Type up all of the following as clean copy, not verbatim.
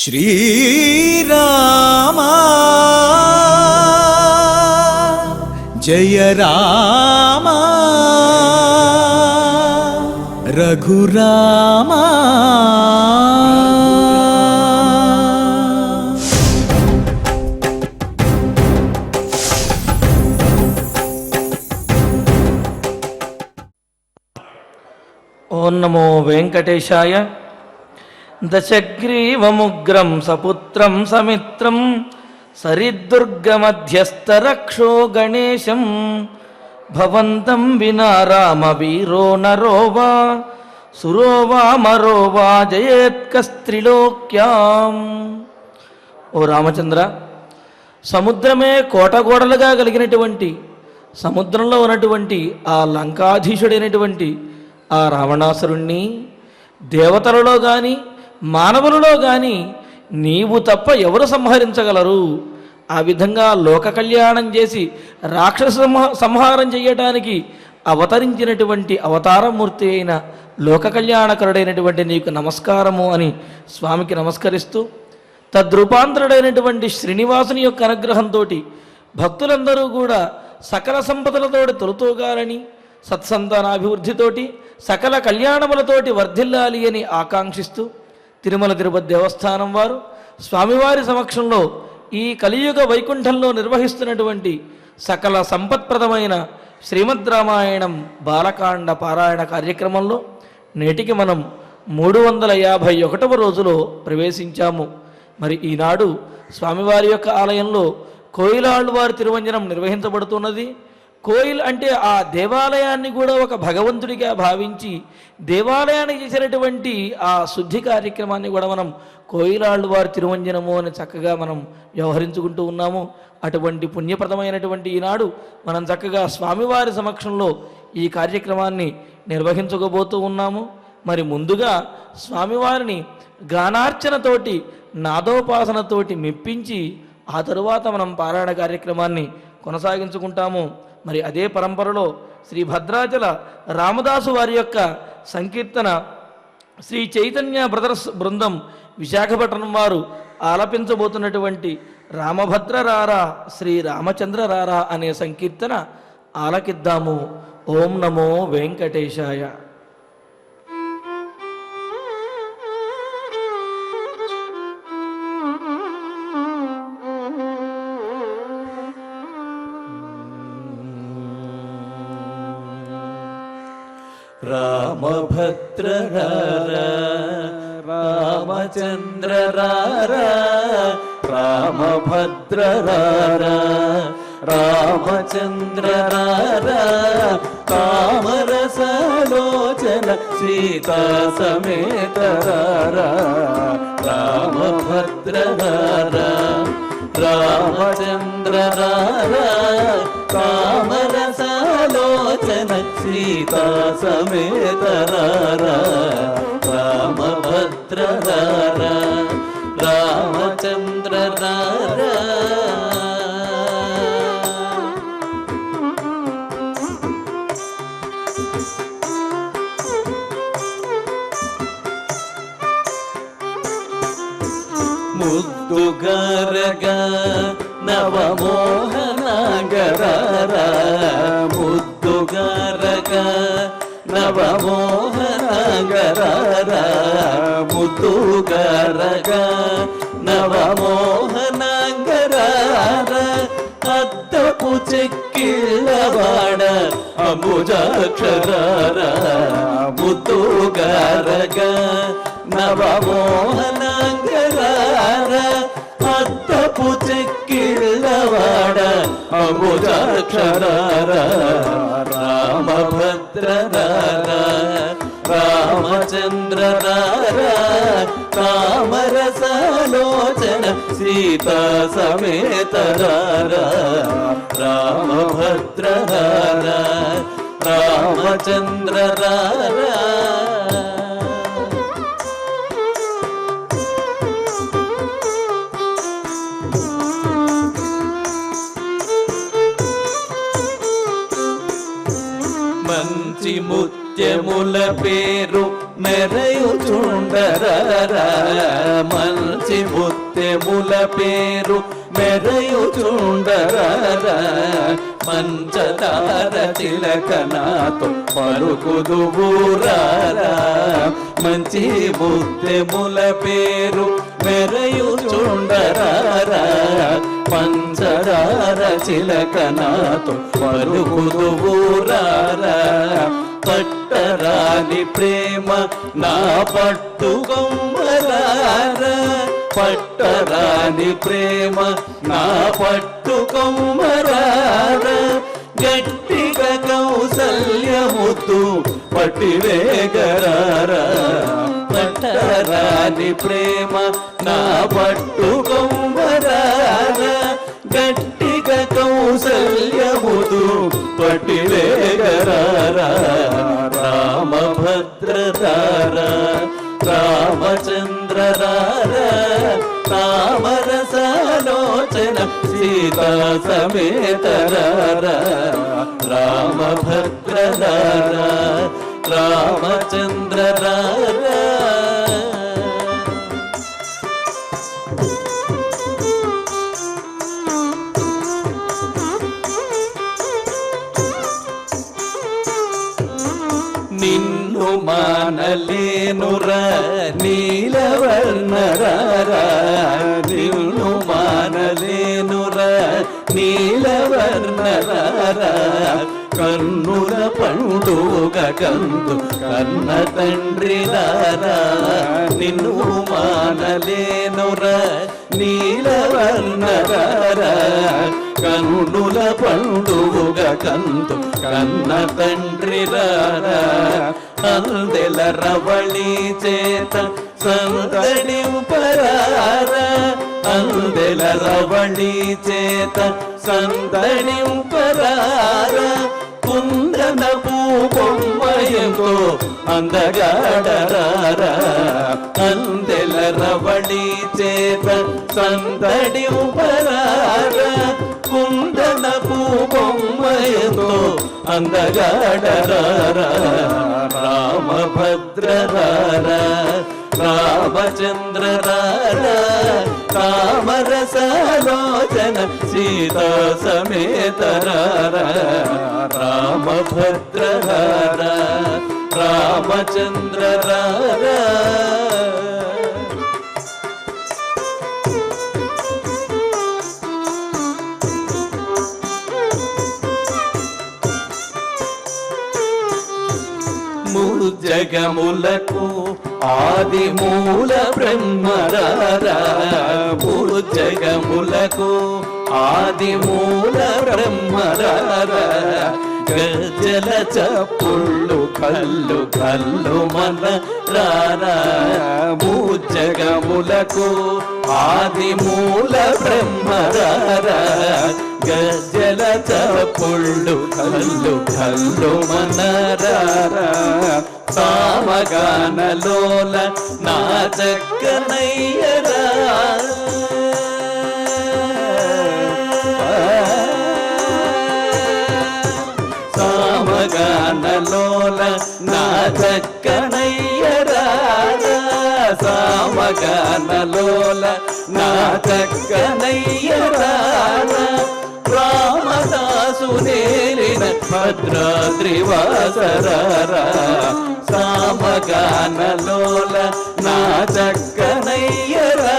శ్రీరామా జయ రామా రఘురామా ఓం నమో వెంకటేశాయ. దశగ్రీవముగ్రం సపుత్రం సమిత్రం సరిదుర్గమధ్యస్థరక్షో గణేశం భవంతం వినా రామవీరో నరో వా సురో వా మరో వా జయేత్కస్త్రిలోక్యాం. ఓ రామచంద్ర, సముద్రమే కోటగోడలుగా కలిగినటువంటి సముద్రంలో ఉన్నటువంటి ఆ లంకాధీశుడైనటువంటి ఆ రావణాసురుణ్ణి దేవతలలో కానీ మానవులలో కానీ నీవు తప్ప ఎవరు సంహరించగలరు? ఆ విధంగా లోక కళ్యాణం చేసి రాక్షస సంహారం చేయటానికి అవతరించినటువంటి అవతారమూర్తి అయిన లోక కళ్యాణకరుడైనటువంటి నీకు నమస్కారము అని స్వామికి నమస్కరిస్తూ, తద్రూపాంతరుడైనటువంటి శ్రీనివాసుని యొక్క అనుగ్రహంతో భక్తులందరూ కూడా సకల సంపదలతోటి తొలుతూగాలని, సత్సంతానాభివృద్ధితోటి సకల కళ్యాణములతోటి వర్ధిల్లాలి అని ఆకాంక్షిస్తూ తిరుమల తిరుపతి దేవస్థానం వారు స్వామివారి సమక్షంలో ఈ కలియుగ వైకుంఠంలో నిర్వహిస్తున్నటువంటి సకల సంపత్ప్రదమైన శ్రీమద్ రామాయణం బాలకాండ పారాయణ కార్యక్రమంలో నేటికి మనం 351వ రోజులో ప్రవేశించాము. మరి ఈనాడు స్వామివారి యొక్క ఆలయంలో కోయిలాళ్వారి తిరువంజనం నిర్వహించబడుతున్నది. కోయిల్ అంటే ఆ దేవాలయాన్ని కూడా ఒక భగవంతుడిగా భావించి దేవాలయానికి చేసినటువంటి ఆ శుద్ధి కార్యక్రమాన్ని కూడా మనం కోయిలాళ్వారి తిరువంజనము అని చక్కగా మనం వ్యవహరించుకుంటూ ఉన్నాము. అటువంటి పుణ్యప్రదమైనటువంటి ఈనాడు మనం చక్కగా స్వామివారి సమక్షంలో ఈ కార్యక్రమాన్ని నిర్వహించుకోబోతూ ఉన్నాము. మరి ముందుగా స్వామివారిని గానార్చనతోటి నాదోపాసనతోటి మెప్పించి ఆ తరువాత మనం పారాయణ కార్యక్రమాన్ని కొనసాగించుకుంటాము. మరి అదే పరంపరలో శ్రీ భద్రాచల రామదాసు వారి యొక్క సంకీర్తన శ్రీ చైతన్య బ్రదర్స్ బృందం విశాఖపట్నం వారు ఆలపించబోతున్నటువంటి రామభద్ర రారా శ్రీ రామచంద్ర రారా అనే సంకీర్తన ఆలకిద్దాము. ఓం నమో వెంకటేశాయ. రామభద్ర రారా రామచంద్ర రారా రామభద్ర రారా రామచంద్ర రారా కామరసలోచన సీతా సమేత రారా రామభద్ర రారా రామచంద్ర రారా కామరసలోచన సీతా సమేత రారా రామభద్ర రారా రామచంద్ర రారా. ముద్దుగరగా నవమోహనగరారా ముద్దుగరగా నవమోహనగరారా ముద్దుగరగా నవమోహనగరారా అద్దపు చెక్కిళ్ళవాడ అంబుజాక్షరారా ముద్దుగరగా నవమోహనగరారా అద్దపు చెక్కిళ్ళవాడ అంబుజాక్షరారా రామభద్ర రారా రామచంద్ర రారా కామరసలోచన సీతా సమేత రారా రామభద్ర రారా రామచంద్ర రారా. మంచి ముత్యముల పేరు మెరయుచుండరారా మంచి ముత్తెముల పేరు మెరయుచుండరారా పంచదార చిలక నాతో పలుకుదువురారా మంచి ముత్తెముల పేరు మెరయుచుండరారా పంచదార చిలక నాతో పలుకుదువురారా పట్టరాని ప్రేమ నా పట్టుకొమ్మరారా పట్టరాని ప్రేమ నా పట్టుకొమ్మరారా గట్టిగా కౌసల్యముతు పట్టివేగరారా పట్టరాని ప్రేమ నా పట్టుకొమ్మరారా గట్టిగా కౌసల్యముతు పట్టివేగరారా రామభద్రరారా రామచంద్రరారా తామరసాలోచన సీతా సమేతరారా రామభద్రరారా రామచంద్రరారా నిన్ను మానలేనురా నీలవర్ణరారా నిన్ను మానలేనురా నీలవర్ణరారా కన్నుల పండుగ కందు కన్న తండ్రిరారా నిన్ను మానలేనురా నీలవర్ణరారా కన్నుల పండుగ కందు కన్న తండ్రిరారా అందెల రవళి చేత సందడింపరారా అందెల రవళి చేత సందడింపరారా కుందన బొమ్మయంతో అందగాడరారా అందెల రవళి చేత సందడింపరారా కుందన బొమ్మయంతో అందగాడరారా రామభద్రరారా రామచంద్రరారా తామరసాలోచన సీతా సమేతరారా రామభద్రరారా రామచంద్రరారా జగములకు ఆది మూల బ్రహ్మరారా జగములకు ఆది మూల బ్రహ్మరారా గజల చప్పుళ్ళు కల్లు కల్లు మన రారా జగములకు ఆది మూల బ్రహ్మరారా గజల చప్పుళ్ళు కల్లు కల్లు మన రారా సామగానలోల నా చక్కనయ్యరా సామగానలోల నా చక్కనయ్యరా సామగానలోల నా చక్కనయ్యరా రామదాసు నేలిన భద్రాద్రివాసరారా సామగానలోల నా చక్కనయ్యరా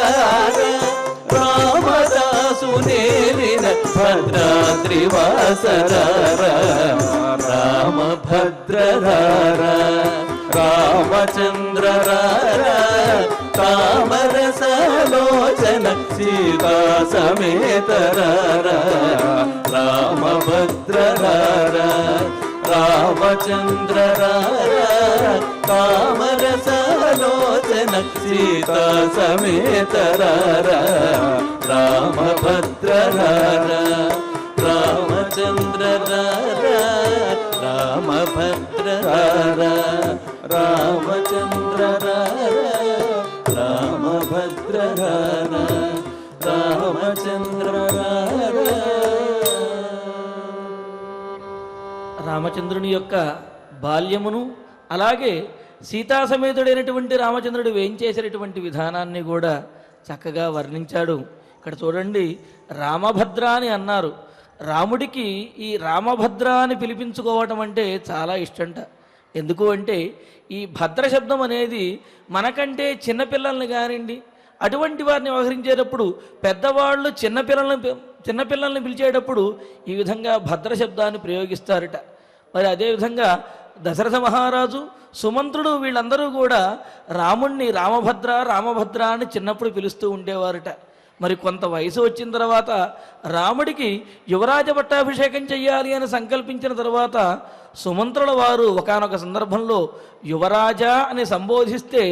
రామదాసు నేలిన భద్రాద్రివాసరారా రామభద్రరారా రామచంద్రరారా తామరసాలోచన సీతా సమేతరారా రామభద్రరారా రామచంద్రరారా తామరసాలోచన సీతా సమేతరారా రామభద్రరారా రామచంద్రరారా రామభద్రరారా రామచంద్రరారా రామభద్రరారా రామచంద్రరారా. రామచంద్రుని యొక్క బాల్యమును అలాగే సీతా సమేతుడైనటువంటి రామచంద్రుడు వేయించేసినటువంటి విధానాన్ని కూడా చక్కగా వర్ణించాడు. ఇక్కడ చూడండి, రామభద్ర అని అన్నారు. రాముడికి ఈ రామభద్ర అని పిలిపించుకోవటం అంటే చాలా ఇష్టంట. ఎందుకు అంటే ఈ భద్ర శబ్దం అనేది మనకంటే చిన్నపిల్లల్ని కానివ్వండి, అటువంటి వారిని వ్యవహరించేటప్పుడు పెద్దవాళ్ళు చిన్నపిల్లల్ని పిలిచేటప్పుడు ఈ విధంగా భద్ర శబ్దాన్ని ప్రయోగిస్తారట. మరి అదేవిధంగా దశరథ మహారాజు, సుమంత్రుడు వీళ్ళందరూ కూడా రాముణ్ణి రామభద్ర రామభద్ర అని చిన్నప్పుడు పిలుస్తూ ఉండేవారట. మరి కొంత వయసు వచ్చిన తర్వాత రాముడికి యువరాజ పట్టాభిషేకం చెయ్యాలి అని సంకల్పించిన తర్వాత సుమంత్రుల వారు ఒకానొక సందర్భంలో యువరాజా అని సంబోధిస్తే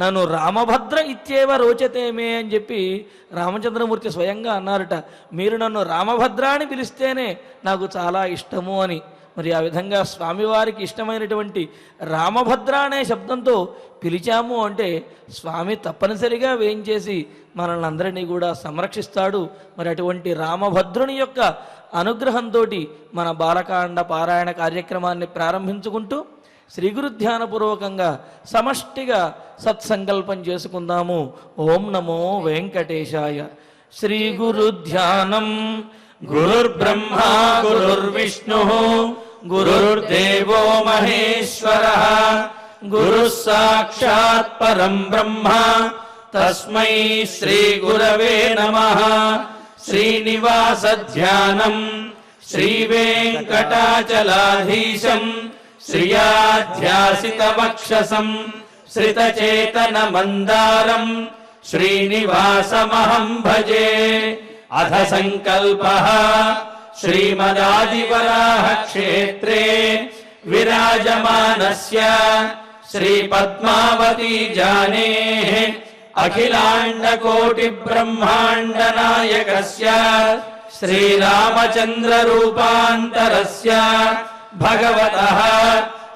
నన్ను రామభద్ర ఇత్యేవ రోచతేమే అని చెప్పి రామచంద్రమూర్తి స్వయంగా అన్నారట. మీరు నన్ను రామభద్ర అని పిలిస్తేనే నాకు చాలా ఇష్టము అని. మరి ఆ విధంగా స్వామివారికి ఇష్టమైనటువంటి రామభద్ర అనే శబ్దంతో పిలిచాము అంటే స్వామి తప్పనిసరిగా వేయించేసి మనల్ని అందరినీ కూడా సంరక్షిస్తాడు. మరి అటువంటి రామభద్రుని యొక్క అనుగ్రహంతో మన బాలకాండ పారాయణ కార్యక్రమాన్ని ప్రారంభించుకుంటూ శ్రీ గురు ధ్యానపూర్వకంగా సమష్టిగా సత్సంకల్పం చేసుకుందాము. ఓం నమో వెంకటేశాయ. శ్రీ గురు ధ్యానం. గురుర్బ్రహ్మా గురుర్విష్ణుః గురుర్దేవో మహేశ్వరః గురుః సాక్షాత్ పరం బ్రహ్మ తస్మై శ్రీ గురవే నమః. శ్రీనివాస ధ్యానం శ్రీ వెంకటాచలాధీశం శ్రియాధ్యాసిత వక్షసం శ్రితచేతన మందారం శ్రీనివాసమహం భజే. అథ సంకల్పః శ్రీమదాదివరాహ క్షేత్రే విరాజమానస్య శ్రీ పద్మావతీ జానేః అఖిలాండ కోటి బ్రహ్మాండ నాయకస్య శ్రీరామచంద్ర రూపాంతరస్య భగవతః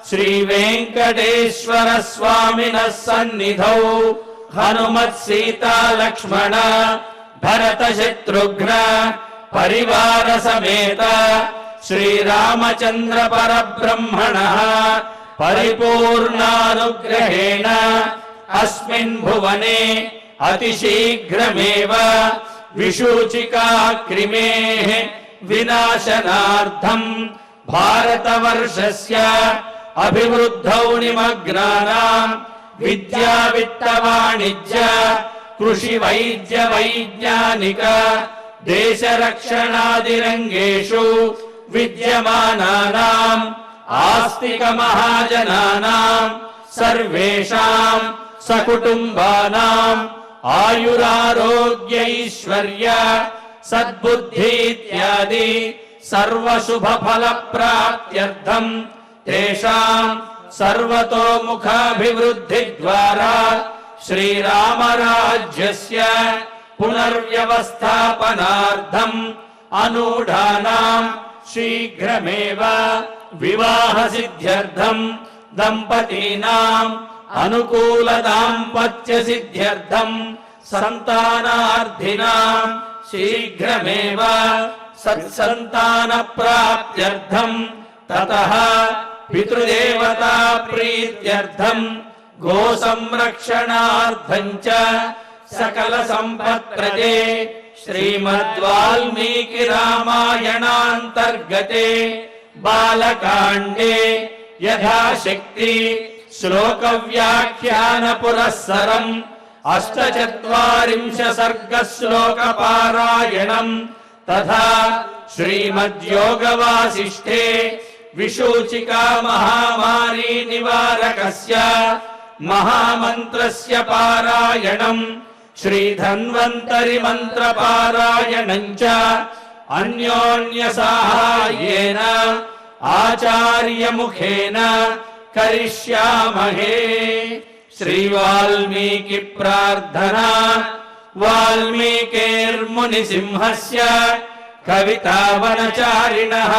శ్రీ వెంకటేశ్వర స్వామినః సన్నిధౌ హనుమత్ సీతా లక్ష్మణ భరత శత్రుఘ్న పరివార సమేత శ్రీరామచంద్ర పరబ్రహ్మణః పరిపూర్ణానుగ్రహేణ అస్మిన్ భువనే అతిశీఘ్రమేవ విశూచికా క్రిమేః వినాశనార్థం భారతవర్షస్య అభివృద్ధౌ నిమగ్నానాం విద్యా విత్త వాణిజ్య కృషి వైద్య వైజ్ఞానిక దేశ రక్షణాది రంగేషు విద్యమానానాం ఆస్తిక మహాజనానాం సర్వేషాం సకుటుంబానాం ఆయురారోగ్యైశ్వర్య సద్బుద్ధి ఇత్యాది సర్వశుభ ఫల ప్రాప్త్యర్థం తేషాం సర్వతోముఖాభివృద్ధి ద్వారా శ్రీరామరాజ్యస్య పునర్వ్యవస్థాపనార్థం అనూఢానాం శీఘ్రమేవ వివాహ సిద్ధ్యర్థం దంపతీనాం అనుకూల దాంపత్య సిద్ధ్యర్థం సంతానార్థినాం శీఘ్రమేవ సత్సంతాన ప్రాప్త్యర్థం తతః పితృదేవతా ప్రీత్యర్థం గో సంరక్షణార్థం చ సకల సంపత్ప్రదే శ్రీమద్వాల్మీకి రామాయణాంతర్గతే బాలకాండే యథాశక్తి శ్లోక వ్యాఖ్యాన పురస్సరం అష్టచత్వారింశ సర్గ శ్లోక పారాయణం తథా శ్రీమద్యోగ వాసిష్ఠే విశూచికా మహామారీ నివారకస్య మహామంత్రస్య పారాయణం శ్రీధన్వంతరి మంత్ర పారాయణం చ అన్యోన్య సాహాయ్యేన ఆచార్య ముఖేన కరిష్యామహే. శ్రీ వాల్మీకి ప్రార్థనా. వాల్మీకేర్ముని సింహస్య కవితావనచారిణః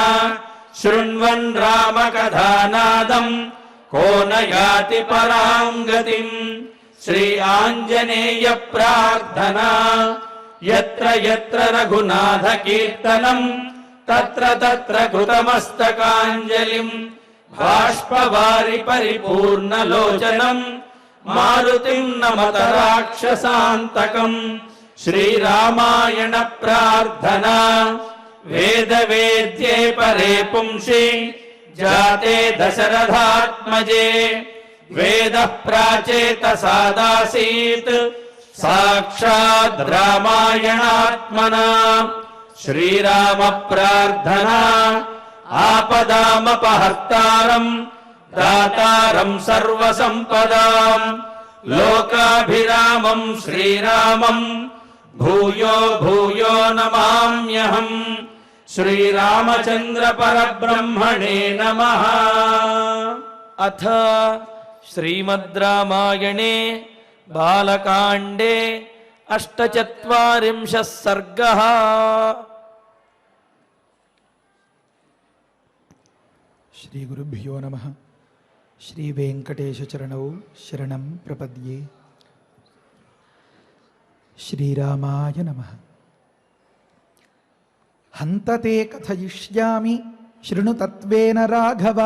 శృణ్వన్ రామకథానాదం కో న యాతి పరాం గతిం. శ్రీ ఆంజనేయ ప్రార్థనా. యత్ర యత్ర రఘునాథ కీర్తనం తత్ర తత్ర కృతమస్తకాంజలిం బాష్పవారి పరిపూర్ణలోచనం మారుతిం నమత రాక్షసాంతకం. శ్రీరామాయణ ప్రార్థనా వేద వేద్యే పరే పుంసి జాతే దశరథాత్మజే. వేద ప్రాచేతసాదాసీత్ సాక్షాద్ రామాయణాత్మనా. శ్రీరామ ప్రార్థనా ఆపదామపహర్తారం దాతారం సర్వసంపదాం. లోకాభిరామం శ్రీరామం భూయో భూయో నమామ్యహం. శ్రీరామచంద్ర పరబ్రహ్మణే నమః. అథ శ్రీమద్ రామాయణే బాలకాండే 48 సర్గః. శ్రీ గురుభ్యో నమః. శ్రీ వెంకటేశ చరణౌ శరణం ప్రపద్యే. శ్రీరామాయ నమః. హంతతే కథయిష్యామి శృణు తత్వేన రాఘవ.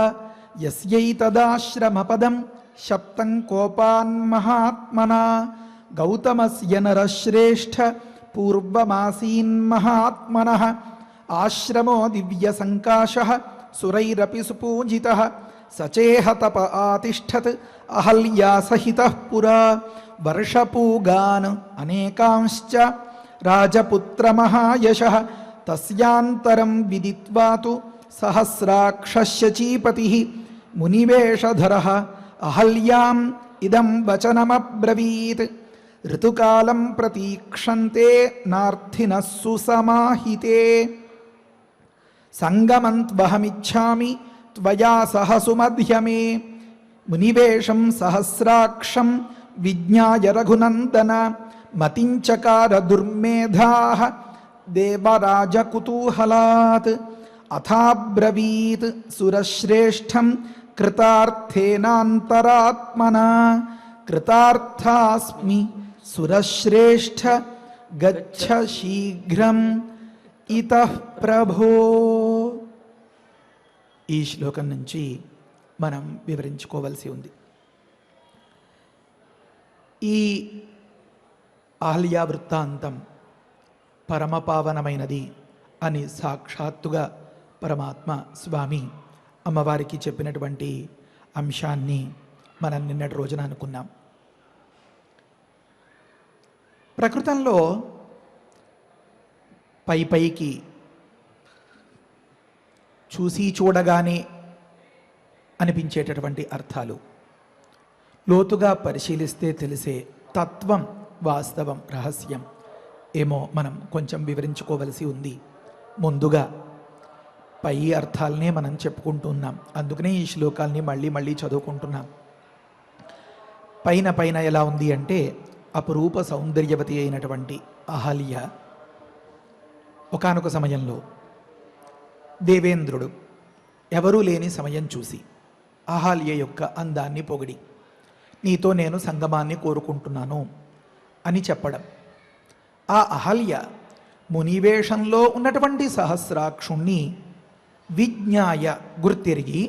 యస్యైతదాశ్రమపదం శప్తం కోపాన్మహాత్మనా. గౌతమస్య నరశ్రేష్ఠ పూర్వమాసీన్మహాత్మనః. ఆశ్రమో దివ్యసంకాశః సురైరపి సుపూజితః. సచేహ తప ఆతిష్ఠత్ అహల్యా సహితః పురా. వర్షపూగాన్ అనేకాంశ్చ రాజపుత్రమహాయశః. తస్యాంతరం విదిత్వా తు సహస్రాక్షశచీపతిః మునివేషధరః అహల్యాం ఇదం వచనమబ్రవీత్. ఋతుకాలం ప్రతీక్షంతే నార్థినః సుసమాహితే. సంగమంత్వహమిచ్ఛామి త్వయా సహ సుమధ్యమే. మునివేషం సహస్రాక్షం విజ్ఞాయ రఘునందన. మతించకార దుర్మేధాః దేవరాజకుతూహలాత్. అథాబ్రవీత్ సురశ్రేష్ఠం కృతార్థేనాంతరాత్మనా. కృతార్థాస్మి సురశ్రేష్ఠ గచ్చ శీఘ్రం ఇతః ప్రభో. ఈ శ్లోకం నుంచి మనం వివరించుకోవలసి ఉంది. ఈ అహల్యా వృత్తాంతం పరమపావనమైనది అని సాక్షాత్తుగా పరమాత్మ స్వామి అమ్మవారికి చెప్పినటువంటి అంశాన్ని మనం నిన్నటి రోజున అనుకున్నాం. ప్రకృతంలో పైకి చూసి చూడగానే అనిపించేటటువంటి అర్థాలు, లోతుగా పరిశీలిస్తే తెలిసే తత్వం, వాస్తవం, రహస్యం ఏమో మనం కొంచెం వివరించుకోవలసి ఉంది. ముందుగా పై అర్థాలనే మనం చెప్పుకుంటున్నాం. అందుకనే ఈ శ్లోకాల్ని మళ్ళీ మళ్ళీ చదువుకుంటున్నాం. పైన ఎలా ఉంది అంటే, అపురూప సౌందర్యవతి అయినటువంటి అహల్య ఒకానొక సమయంలో దేవేంద్రుడు ఎవరూ లేని సమయం చూసి అహల్య యొక్క అందాన్ని పొగిడి, నీతో నేను సంగమాన్ని కోరుకుంటున్నాను అని చెప్పడం. ఆ అహల్య మునివేషంలో ఉన్నటువంటి సహస్రాక్షుణ్ణి విజ్ఞాయ గుర్తిరిగి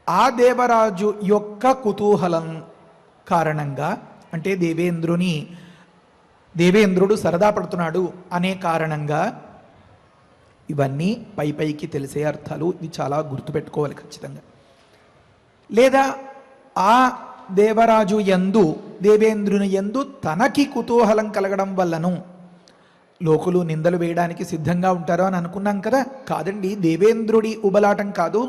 ఆ దేవరాజు యొక్క కుతూహలం కారణంగా, అంటే దేవేంద్రుడు సరదా పడుతున్నాడు అనే కారణంగా, ఇవన్నీ పైకి తెలిసే అర్థాలు. ఇది చాలా గుర్తుపెట్టుకోవాలి ఖచ్చితంగా. లేదా ఆ దేవరాజు యందు, దేవేంద్రుని యందు తనకి కుతూహలం కలగడం వల్లను లోకులు నిందలు వేయడానికి సిద్ధంగా ఉంటారో అని అనుకున్నాం కదా. కాదండి, దేవేంద్రుడి ఉబలాటం కాదు,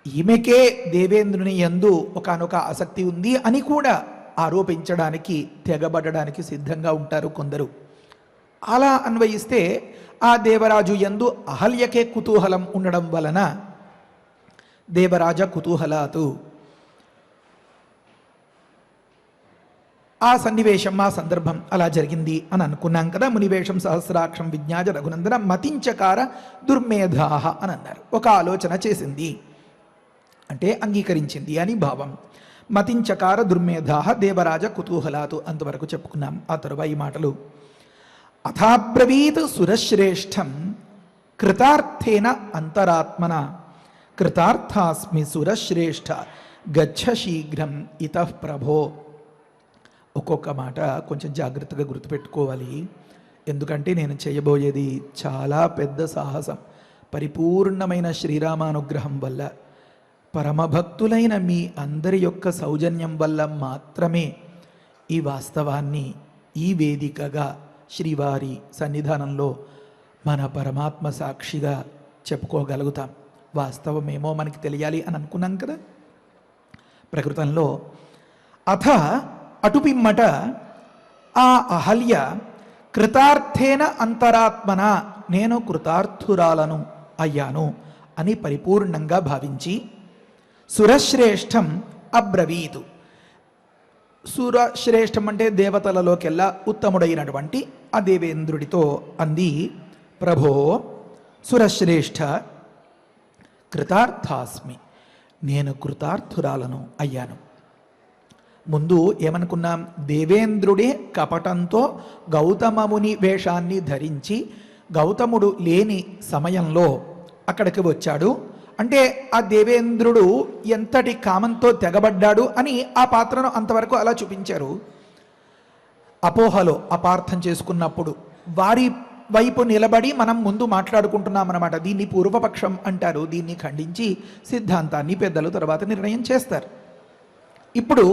ఈమెకే దేవేంద్రుని యందు ఒకానొక ఆసక్తి ఉంది అని కూడా ఆరోపించడానికి, తెగబడడానికి సిద్ధంగా ఉంటారు కొందరు. అలా అన్వయిస్తే ఆ దేవరాజు యందు అహల్యకే కుతూహలం ఉండడం వలన దేవరాజ కుతూహలాతు, ఆ సన్నివేశం, ఆ సందర్భం అలా జరిగింది అని అనుకున్నాం కదా. మునివేషం సహస్రాక్షం విజ్ఞాజ రఘునందన మతించకార దుర్మేధాహ అని అన్నారు. ఒక ఆలోచన చేసింది అంటే అంగీకరించింది అని భావం. మతించకార దుర్మేధాహ దేవరాజ కుతూహలాతు అంతవరకు చెప్పుకున్నాం. ఆ తరువాయి మాటలు, అథాబ్రవీత్ సురశ్రేష్టం కృతార్థేన అంతరాత్మన కృతార్థాస్మి సురశ్రేష్ఠ గచ్చ శీఘ్రం ఇతః ప్రభో. ఒక్కొక్క మాట కొంచెం జాగ్రత్తగా గుర్తుపెట్టుకోవాలి. ఎందుకంటే నేను చేయబోయేది చాలా పెద్ద సాహసం. పరిపూర్ణమైన శ్రీరామానుగ్రహం వల్ల, పరమభక్తులైన మీ అందరి యొక్క సౌజన్యం వల్ల మాత్రమే ఈ వాస్తవాన్ని ఈ వేదికగా శ్రీవారి సన్నిధానంలో మన పరమాత్మ సాక్షిగా చెప్పుకోగలుగుతాం. వాస్తవమేమో మనకి తెలియాలి అని అనుకున్నాం కదా. ప్రకృతంలో అథ అటుపిమ్మట ఆ అహల్య కృతార్థేన అంతరాత్మన నేను కృతార్థురాలను అయ్యాను అని పరిపూర్ణంగా భావించి సురశ్రేష్టం అబ్రవీతు. సురశ్రేష్టం అంటే దేవతలలోకెల్లా ఉత్తముడైనటువంటి ఆ దేవేంద్రుడితో అంది, ప్రభో సురశ్రేష్ఠ కృతార్థాస్మి, నేను కృతార్థురాలను అయ్యాను. ముందు ఏమనుకున్నాం? దేవేంద్రుడే కపటంతో గౌతమముని వేషాన్ని ధరించి గౌతముడు లేని సమయంలో అక్కడికి వచ్చాడు. అంటే ఆ దేవేంద్రుడు ఎంతటి కామంతో తెగబడ్డాడు అని ఆ పాత్రను అంతవరకు అలా చూపించారు. అపోహలో అపార్థం చేసుకున్నప్పుడు వారి వైపు నిలబడి మనం ముందు మాట్లాడుకుంటున్నాం అన్నమాట. దీన్ని పూర్వపక్షం అంటారు. దీన్ని ఖండించి సిద్ధాంతాన్ని పెద్దలు తర్వాత నిర్ణయం చేస్తారు. ఇప్పుడు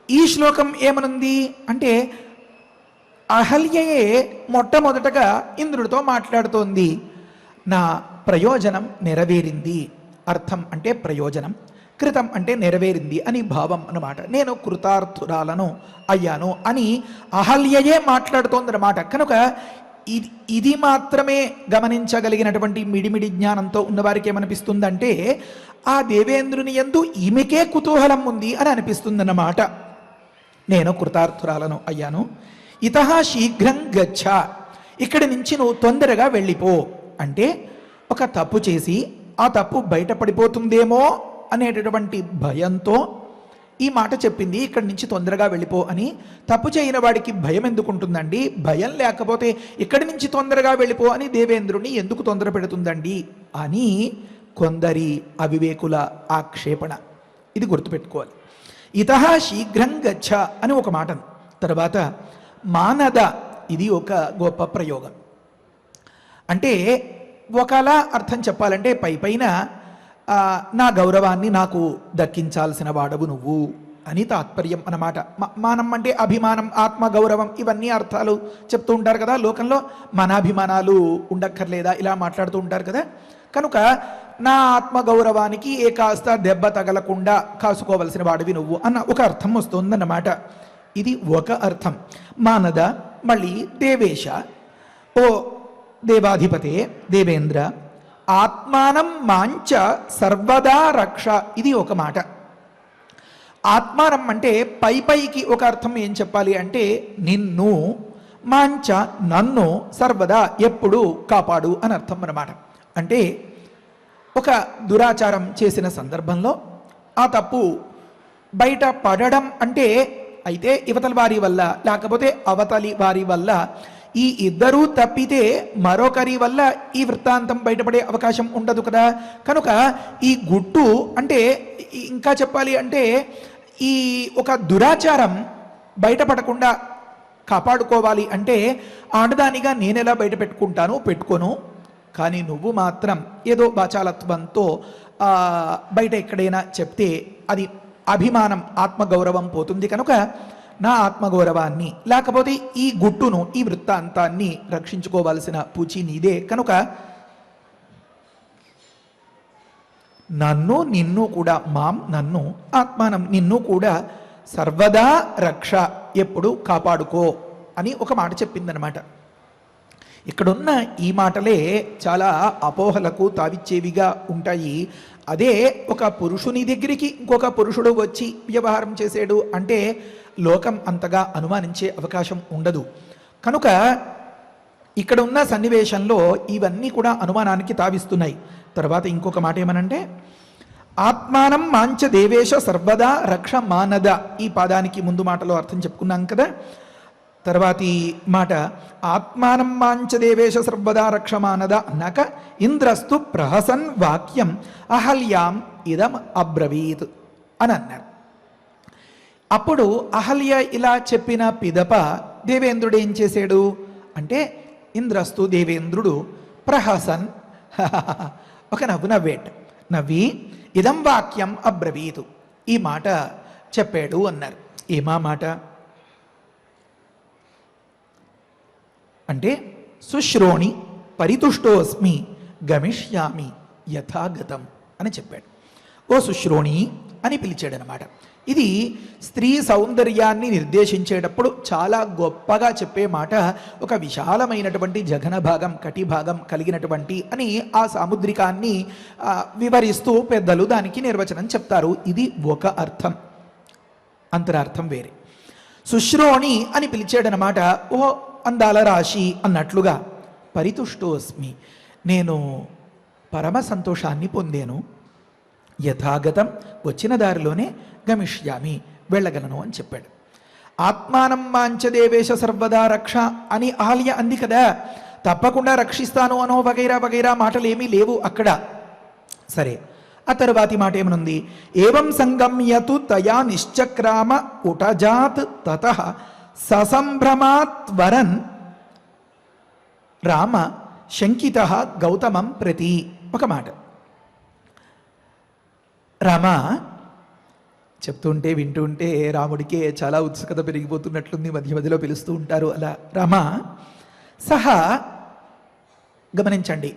ఈ శ్లోకం ఏమనుంది అంటే అహల్యయే మొట్టమొదటగా ఇంద్రుడితో మాట్లాడుతోంది. నా ప్రయోజనం నెరవేరింది. అర్థం అంటే ప్రయోజనం, కృతం అంటే నెరవేరింది అని భావం అన్నమాట. నేను కృతార్థురాలను అయ్యాను అని అహల్యయే మాట్లాడుతోందన్నమాట. కనుక ఇది మాత్రమే గమనించగలిగినటువంటి మిడిమిడి జ్ఞానంతో ఉన్నవారికి ఏమనిపిస్తుందంటే ఆ దేవేంద్రుని యందు ఈమెకే కుతూహలం ఉంది అని అనిపిస్తుందన్నమాట. నేను కృతార్థురాలను అయ్యాను. ఇతః శీఘ్రం గచ్చ, ఇక్కడి నుంచి నువ్వు తొందరగా వెళ్ళిపో. అంటే ఒక తప్పు చేసి ఆ తప్పు బయటపడిపోతుందేమో అనేటటువంటి భయంతో ఈ మాట చెప్పింది. ఇక్కడి నుంచి తొందరగా వెళ్ళిపో అని. తప్పు చేయని వాడికి భయం ఎందుకు ఉంటుందండి? భయం లేకపోతే ఇక్కడి నుంచి తొందరగా వెళ్ళిపో అని దేవేంద్రుని ఎందుకు తొందర పెడుతుందండి అని కొందరి అవివేకుల ఆక్షేపణ. ఇది గుర్తుపెట్టుకోవాలి. ఇతః శీఘ్రం గచ్చ అని ఒక మాట. తర్వాత మానద, ఇది ఒక గొప్ప ప్రయోగం. అంటే ఒకలా అర్థం చెప్పాలంటే పైన నా గౌరవాన్ని నాకు దక్కించాల్సిన వాడవు నువ్వు అని తాత్పర్యం అన్నమాట. మానం అంటే అభిమానం, ఆత్మగౌరవం, ఇవన్నీ అర్థాలు చెప్తూ ఉంటారు కదా లోకంలో. మానాభిమానాలు ఉండక్కర్లేదా ఇలా మాట్లాడుతూ ఉంటారు కదా. కనుక నా ఆత్మగౌరవానికి ఏ కాస్త దెబ్బ తగలకుండా కాసుకోవలసిన వాడివి నువ్వు అన్న ఒక అర్థం వస్తుందన్నమాట. ఇది ఒక అర్థం. మానద, మళ్ళీ దేవేశ, ఓ దేవాధిపతే దేవేంద్ర, ఆత్మానం మాంచ సర్వదా రక్ష, ఇది ఒక మాట. ఆత్మానం అంటే పైకి ఒక అర్థం ఏం చెప్పాలి అంటే నిన్ను, మాంచ నన్ను, సర్వదా ఎప్పుడు కాపాడు అని అర్థం అన్నమాట. అంటే ఒక దురాచారం చేసిన సందర్భంలో ఆ తప్పు బయట పడడం అంటే అయితే ఇవతల వారి వల్ల లేకపోతే అవతలి వారి వల్ల, ఈ ఇద్దరూ తప్పితే మరొకరి వల్ల ఈ వృత్తాంతం బయటపడే అవకాశం ఉండదు కదా. కనుక ఈ గుట్టు అంటే ఇంకా చెప్పాలి అంటే ఈ ఒక దురాచారం బయటపడకుండా కాపాడుకోవాలి అంటే ఆడదానిగా నేనెలా బయట పెట్టుకోను. కానీ నువ్వు మాత్రం ఏదో బాచాలత్వంతో బయట ఎక్కడైనా చెప్తే అది అభిమానం, ఆత్మగౌరవం పోతుంది. కనుక నా ఆత్మగౌరవాన్ని లేకపోతే ఈ గుట్టును, ఈ వృత్తాంతాన్ని రక్షించుకోవాల్సిన పూచి నీదే. కనుక నన్ను, నిన్ను కూడా, మాం నన్ను, ఆత్మానం నిన్ను కూడా సర్వదా రక్ష, ఎప్పుడు కాపాడుకో అని ఒక మాట చెప్పిందనమాట. ఇక్కడున్న ఈ మాటలే చాలా అపోహలకు తావిచ్చేవిగా ఉంటాయి. అదే ఒక పురుషుని దగ్గరికి ఇంకొక పురుషుడు వచ్చి వ్యవహారం చేసాడు అంటే లోకం అంతగా అనుమానించే అవకాశం ఉండదు. కనుక ఇక్కడ ఉన్న సన్నివేశంలో ఇవన్నీ కూడా అనుమానానికి తావిస్తున్నాయి. తర్వాత ఇంకొక మాట ఏమనంటే ఆత్మానం మాంచ దేవేశ సర్వదా రక్ష మానద, ఈ పదానికి ముందు మాటలో అర్థం చెప్పుకున్నాం కదా. తర్వాతి మాట ఆత్మానం మాంచ దేవేశ సర్వదా రక్షమానద నక ఇంద్రస్తు ప్రహసన్ వాక్యం అహల్యాం ఇదం అబ్రవీత్ అని అన్నారు. అప్పుడు అహల్య ఇలా చెప్పిన పిదప దేవేంద్రుడు ఏం చేశాడు అంటే ఇంద్రస్తు దేవేంద్రుడు ప్రహసన్ ఒక నవ్వు నవ్వేట, నవ్వి ఇదం వాక్యం అబ్రవీతు ఈ మాట చెప్పాడు అన్నారు. ఏమా మాట అంటే సుశ్రోణి పరితుష్టోస్మి గమిష్యామి యథాగతం అని చెప్పాడు. ఓ సుశ్రోణి అని పిలిచాడనమాట. ఇది స్త్రీ సౌందర్యాన్ని నిర్దేశించేటప్పుడు చాలా గొప్పగా చెప్పే మాట. ఒక విశాలమైనటువంటి జఘన భాగం కటి భాగం కలిగినటువంటి అని ఆ సాముద్రికాన్ని వివరిస్తూ పెద్దలు దానికి నిర్వచనం చెప్తారు. ఇది ఒక అర్థం, అంతరార్థం వేరే. సుశ్రోణి అని పిలిచాడనమాట. ఓ అందాల రాశి అన్నట్లుగా పరితుష్టోస్మి నేను పరమ సంతోషాన్ని పొందాను, యథాగతం వచ్చిన దారిలోనే గమిష్యామి వెళ్ళగలను అని చెప్పాడు. ఆత్మానం మాంచ దేవేశ సర్వదా రక్ష అని అహల్య అంది కదా, తప్పకుండా రక్షిస్తాను అనో వగైరా వగైరా మాటలు ఏమీ లేవు అక్కడ. సరే, ఆ తరువాతి మాట ఏమనుంది? ఏవం సంగమ్యతు తయా నిశ్చక్రామ ఉటజాత్ తతః ససంభ్రమాత్ రామ శంకిత గౌతమం ప్రతి. ఒక మాట రామ చెప్తుంటే వింటుంటే రాముడికే చాలా ఉత్సుకత పెరిగిపోతున్నట్లుంది, మధ్య మధ్యలో పిలుస్తూ ఉంటారు అలా. రామ సహా గమనించండి,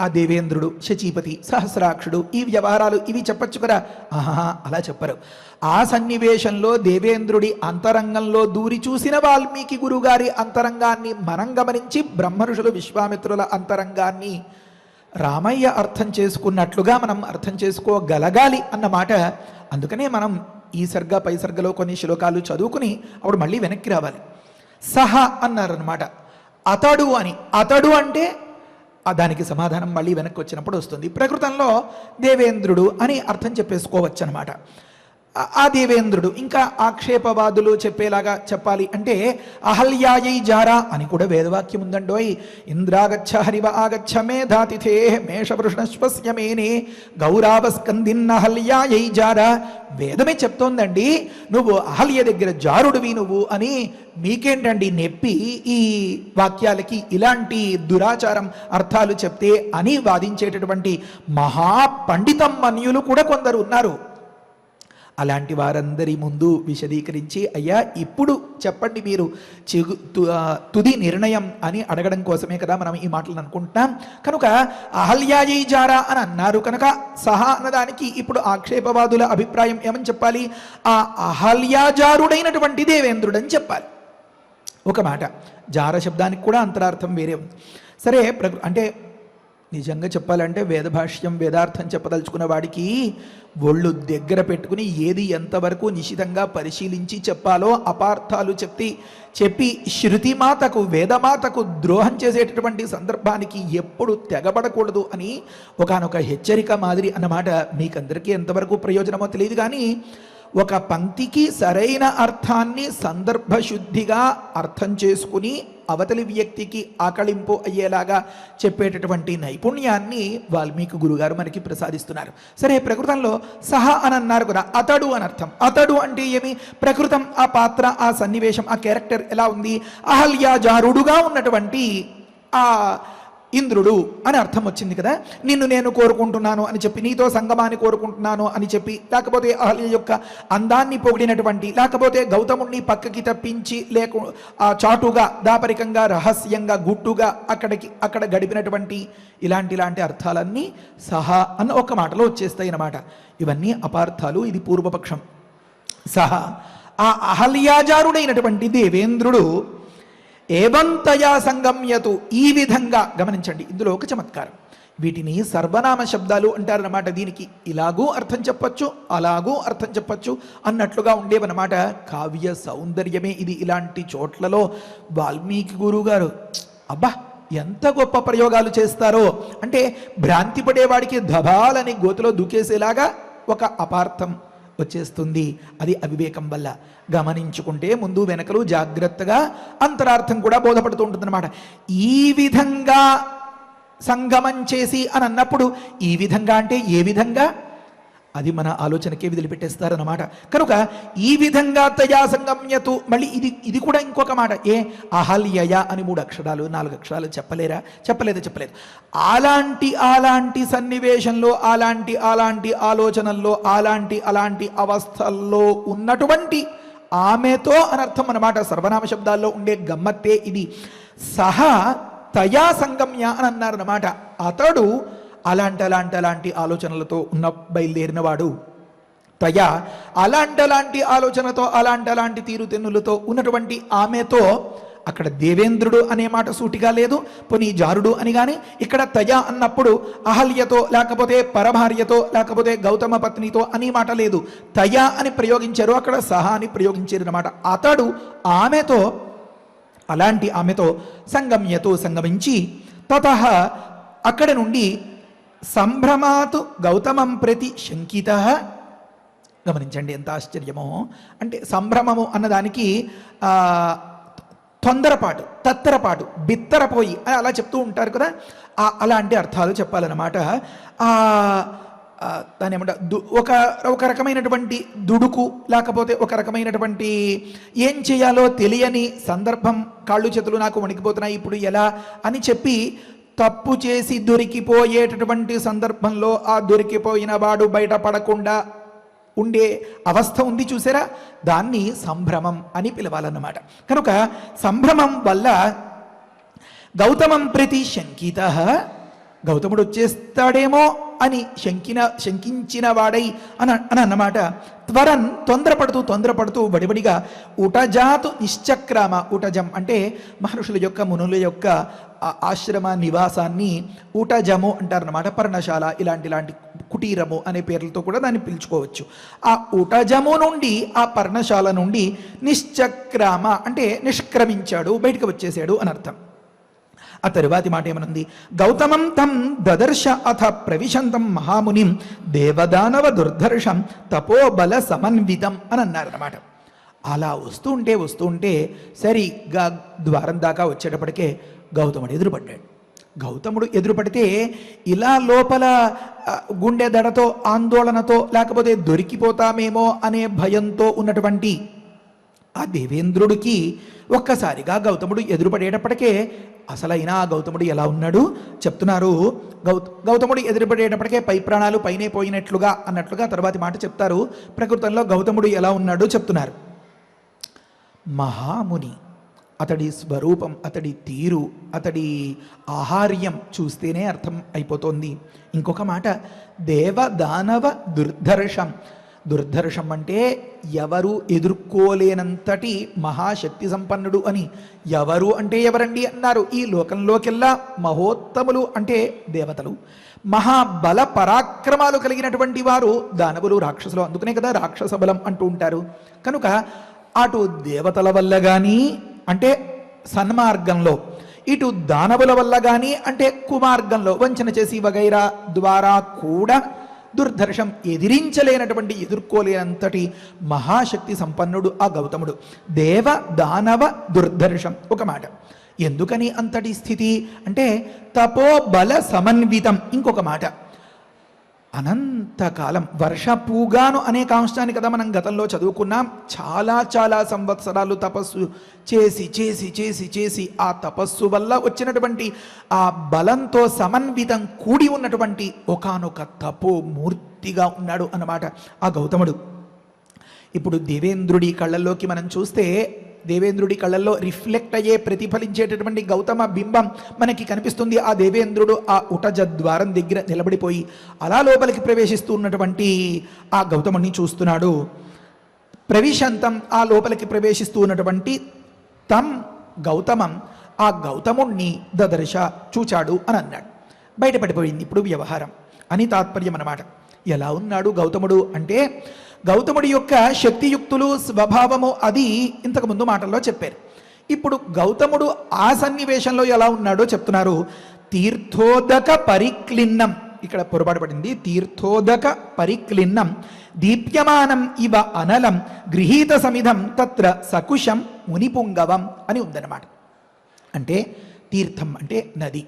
ఆ దేవేంద్రుడు శచీపతి సహస్రాక్షుడు ఈ వ్యవహారాలు ఇవి చెప్పచ్చు కదా. ఆహా అలా చెప్పరు. ఆ సన్నివేశంలో దేవేంద్రుడి అంతరంగంలో దూరి చూసిన వాల్మీకి గురుగారి అంతరంగాన్ని మనం గమనించి బ్రహ్మఋషులు విశ్వామిత్రుల అంతరంగాన్ని రామయ్య అర్థం చేసుకున్నట్లుగా మనం అర్థం చేసుకోగలగాలి అన్నమాట. అందుకనే మనం ఈ సర్గ పై సర్గలో కొన్ని శ్లోకాలు చదువుకుని అప్పుడు మళ్ళీ వెనక్కి రావాలి. సహ అన్నారనమాట, అతడు అని. అతడు అంటే దానికి సమాధానం మళ్ళీ వెనక్కి వచ్చినప్పుడు వస్తుంది. ప్రకృతంలో దేవేంద్రుడు అని అర్థం చెప్పేసుకోవచ్చు అనమాట. ఆ దేవేంద్రుడు ఇంకా ఆక్షేపవాదులు చెప్పేలాగా చెప్పాలి అంటే అహల్యాయై జారా అని కూడా వేదవాక్యం ఉందండోయ్. ఇంద్రాగచ్చ హరివ ఆగచ్చ మేధాతిథే మేషవృష్ణశ్వస్య మేనే గౌరావస్కందిన్నహల్యాయై జారా. వేదమే చెప్తోందండి, నువ్వు అహల్య దగ్గర జారుడివి నువ్వు అని. మీకేంటండి నెప్పి ఈ వాక్యాలకి ఇలాంటి దురాచారం అర్థాలు చెప్తే అని వాదించేటటువంటి మహాపండితం మన్యులు కూడా కొందరు ఉన్నారు. అలాంటి వారందరి ముందు విశదీకరించి అయ్యా ఇప్పుడు చెప్పండి మీరు తుది నిర్ణయం అని అడగడం కోసమే కదా మనం ఈ మాటలను అనుకుంటున్నాం. కనుక అహల్యాయై జారా అని అన్నారు కనుక సహా అన్నదానికి ఇప్పుడు ఆక్షేపవాదుల అభిప్రాయం ఏమని చెప్పాలి? ఆ అహల్యాజారుడైనటువంటి దేవేంద్రుడు అని చెప్పాలి. ఒక మాట. జార శబ్దానికి కూడా అంతరార్థం వేరే ఉంది. సరే, అంటే నిజంగా చెప్పాలంటే వేదభాష్యం వేదార్థం చెప్పదలుచుకున్న వాడికి ఒళ్ళు దగ్గర పెట్టుకుని ఏది ఎంతవరకు నిశితంగా పరిశీలించి చెప్పాలో అపార్థాలు చెప్పి శృతిమాతకు వేదమాతకు ద్రోహం చేసేటటువంటి సందర్భానికి ఎప్పుడు తెగబడకూడదు అని ఒకానొక హెచ్చరిక మాదిరి అన్నమాట. మీకందరికీ ఎంతవరకు ప్రయోజనమో తెలియదు కానీ ఒక పంక్తికి సరైన అర్థాన్ని సందర్భశుద్ధిగా అర్థం చేసుకుని అవతలి వ్యక్తికి ఆకళింపు అయ్యేలాగా చెప్పేటటువంటి నైపుణ్యాన్ని వాల్మీకి గురుగారు మనకి ప్రసాదిస్తున్నారు. సరే, ప్రకృతంలో సహ అని అన్నారు కదా, అతడు అని అర్థం. అతడు అంటే ఏమి? ప్రకృతం ఆ పాత్ర ఆ సన్నివేశం ఆ క్యారెక్టర్ ఎలా ఉంది? అహల్యాజారుడుగా ఉన్నటువంటి ఆ ఇంద్రుడు అని అర్థం వచ్చింది కదా. నిన్ను నేను కోరుకుంటున్నాను అని చెప్పి, నీతో సంగమాన్ని కోరుకుంటున్నాను అని చెప్పి, లేకపోతే అహల్య యొక్క అందాన్ని పొగిడినటువంటి, లేకపోతే గౌతముణ్ణి పక్కకి తప్పించి చాటుగా దాపరికంగా రహస్యంగా గుట్టుగా అక్కడ గడిపినటువంటి ఇలాంటి అర్థాలన్నీ సహా అన్న ఒక మాటలో వచ్చేస్తాయి అన్నమాట. ఇవన్నీ అపార్థాలు. ఇది పూర్వపక్షం. సహా ఆ అహల్యాజారుడైనటువంటి దేవేంద్రుడు ఏవంతయా సంగమ్యతు ఈ విధంగా. గమనించండి, ఇందులో ఒక చమత్కారం. వీటిని సర్వనామ శబ్దాలు అంటారన్నమాట. దీనికి ఇలాగూ అర్థం చెప్పచ్చు, అలాగూ అర్థం చెప్పచ్చు అన్నట్లుగా ఉండేవన్నమాట. కావ్య సౌందర్యమే ఇది. ఇలాంటి చోట్లలో వాల్మీకి గురువుగారు అబ్బా ఎంత గొప్ప ప్రయోగాలు చేస్తారో. అంటే భ్రాంతి పడేవాడికి ధబాలని గోతులో దూకేసేలాగా ఒక అపార్థం వచ్చేస్తుంది. అది అవివేకం వల్ల. గమనించుకుంటే ముందు వెనకలు జాగ్రత్తగా అంతరార్థం కూడా బోధపడుతూ ఉంటుందన్నమాట. ఈ విధంగా సంగమం చేసి అని అన్నప్పుడు ఈ విధంగా అంటే ఏ విధంగా, అది మన ఆలోచనకే వదిలిపెట్టేస్తారన్నమాట. కనుక ఈ విధంగా తయా సంగమ్యతు, మళ్ళీ ఇది కూడా ఇంకొక మాట. అహల్యయ అని 3 అక్షరాలు 4 అక్షరాలు చెప్పలేరా? చెప్పలేదు. అలాంటి సన్నివేశంలో అలాంటి ఆలోచనల్లో అలాంటి అవస్థల్లో ఉన్నటువంటి ఆమెతో అనర్థం అన్నమాట. సర్వనామ శబ్దాల్లో ఉండే గమ్మత్తే ఇది. సహా తయా సంగమ్య అని అన్నారన్నమాట. అతడు అలాంటి ఆలోచనలతో బయలుదేరిన వాడు. తయా అలాంటి ఆలోచనతో అలాంటి తీరుతెన్నులతో ఉన్నటువంటి ఆమెతో, అక్కడ దేవేంద్రుడు అనే మాట సూటిగా లేదు, పోనీ జారుడు అని కానీ, ఇక్కడ తయా అన్నప్పుడు అహల్యతో లేకపోతే పరభార్యతో లేకపోతే గౌతమ పత్నితో అని మాట లేదు. తయా అని ప్రయోగించారు, అక్కడ సహా అని ప్రయోగించారు అన్నమాట. అతడు అలాంటి ఆమెతో సంగమించి తతః అక్కడ నుండి సంభ్రమాతు గౌతమం ప్రతి శంకితః. గమనించండి ఎంత ఆశ్చర్యమో. అంటే సంభ్రమము అన్నదానికి తొందరపాటు, తత్తరపాటు, బిత్తరపోయి అని అలా చెప్తూ ఉంటారు కదా, అలాంటి అర్థాలు చెప్పాలన్నమాట. దాని ఏమంటారు, ఒక రకమైనటువంటి దుడుకు, లేకపోతే ఒక రకమైనటువంటి ఏం చేయాలో తెలియని సందర్భం, కాళ్ళు చేతులు నాకు వణికిపోతున్నాయి ఇప్పుడు ఎలా అని చెప్పి తప్పు చేసి దొరికిపోయేటటువంటి సందర్భంలో ఆ దొరికిపోయిన వాడు బయటపడకుండా ఉండే అవస్థ ఉంది చూసారా, దాన్ని సంభ్రమం అని పిలవాలన్నమాట. కనుక సంభ్రమం వల్ల గౌతమం ప్రతి శంకితః, గౌతముడు వచ్చేస్తాడేమో అని శంకించిన వాడై అని అన్నమాట. త్వరన్ తొందరపడుతూ వడివడిగా ఉటజాతు నిశ్చక్రామ. ఉటజం అంటే మహర్షుల యొక్క మునుల యొక్క ఆశ్రమ నివాసాన్ని ఉటజము అంటారన్నమాట. పర్ణశాల ఇలాంటి కుటీరము అనే పేర్లతో కూడా దాన్ని పిలుచుకోవచ్చు. ఆ ఉటజము నుండి, ఆ పర్ణశాల నుండి నిశ్చక్రామ అంటే నిష్క్రమించాడు, బయటకు వచ్చేసాడు అని అర్థం. ఆ తరువాతి మాట ఏమనుంది, గౌతమం తం దదర్శ అథ ప్రవిశంతం మహామునిం దేవదానవ దుర్ధర్షం తపోబల సమన్వితం అని అన్నారన్నమాట. అలా వస్తూ ఉంటే సరిగా ద్వారం దాకా వచ్చేటప్పటికే గౌతముడు ఎదురుపడ్డాడు. గౌతముడు ఎదురుపడితే ఇలా లోపల గుండె దడతో, ఆందోళనతో, లేకపోతే దొరికిపోతామేమో అనే భయంతో ఉన్నటువంటి ఆ దేవేంద్రుడికి ఒక్కసారిగా గౌతముడు ఎదురుపడేటప్పటికే అసలైన ఆ గౌతముడు ఎలా ఉన్నాడు చెప్తున్నారు. గౌతముడు ఎదురుపడేటప్పటికే పై ప్రాణాలు పైనే పోయినట్లుగా అన్నట్లుగా తర్వాతి మాట చెప్తారు. ప్రకృతంలో గౌతముడు ఎలా ఉన్నాడో చెప్తున్నారు. మహాముని, అతడి స్వరూపం, అతడి తీరు, అతడి ఆహార్యం చూస్తేనే అర్థం అయిపోతుంది. ఇంకొక మాట, దేవదానవ దుర్ధర్షం. దుర్ధర్షం అంటే ఎవరు ఎదుర్కోలేనంతటి మహాశక్తి సంపన్నుడు అని. ఎవరు అంటే ఎవరండి అన్నారు. ఈ లోకంలోకెల్లా మహోత్తములు అంటే దేవతలు, మహాబల పరాక్రమాలు కలిగినటువంటి వారు దానవులు, రాక్షసులు. అందుకనే కదా రాక్షస బలం అంటూ ఉంటారు. కనుక అటు దేవతల వల్ల కానీ అంటే సన్మార్గంలో, ఇటు దానవుల వల్ల కానీ అంటే కుమార్గంలో వంచన చేసి వగైరా ద్వారా కూడా దుర్ధర్షం ఎదిరించలేనటువంటి, ఎదుర్కోలేనంతటి మహాశక్తి సంపన్నుడు ఆ గౌతముడు. దేవ దానవ దుర్ధర్షం ఒక మాట. ఎందుకని అంతటి స్థితి అంటే తపోబల సమన్వితం. ఇంకొక మాట, అనంతకాలం వర్షపూగాను అనే కాంశాన్ని కదా మనం గతంలో చదువుకున్నాం. చాలా సంవత్సరాలు తపస్సు చేసి ఆ తపస్సు వల్ల వచ్చినటువంటి ఆ బలంతో సమన్వితం కూడి ఉన్నటువంటి ఒకానొక తపోమూర్తిగా ఉన్నాడు అన్నమాట ఆ గౌతముడు. ఇప్పుడు దేవేంద్రుడి కళ్ళల్లోకి మనం చూస్తే, దేవేంద్రుడి కళ్ళల్లో రిఫ్లెక్ట్ అయ్యే, ప్రతిఫలించేటటువంటి గౌతమ బింబం మనకి కనిపిస్తుంది. ఆ దేవేంద్రుడు ఆ ఉటజ ద్వారం దగ్గర నిలబడిపోయి అలా లోపలికి ప్రవేశిస్తూ ఉన్నటువంటి ఆ గౌతముడిని చూస్తున్నాడు. ప్రవిశంతం ఆ లోపలికి ప్రవేశిస్తూ ఉన్నటువంటి తం గౌతమం, ఆ గౌతముణ్ణి దదర్శ చూచాడు అని అన్నాడు. బయటపడిపోయింది ఇప్పుడు వ్యవహారం అని తాత్పర్యం అన్నమాట. ఎలా ఉన్నాడు గౌతముడు అంటే, గౌతముడి యొక్క శక్తియుక్తులు, స్వభావము అది ఇంతకు ముందు మాటల్లో చెప్పారు. ఇప్పుడు గౌతముడు ఆ సన్నివేశంలో ఎలా ఉన్నాడో చెప్తున్నారు. తీర్థోదక పరిక్లిన్నం ఇక్కడ పొరపాటు పడింది. తీర్థోదక పరిక్లిన్నం దీప్యమానం ఇవ అనలం గృహీత సమిధం తత్ర సకుశం మునిపుంగవం అని ఉందన్నమాట. అంటే తీర్థం అంటే నది,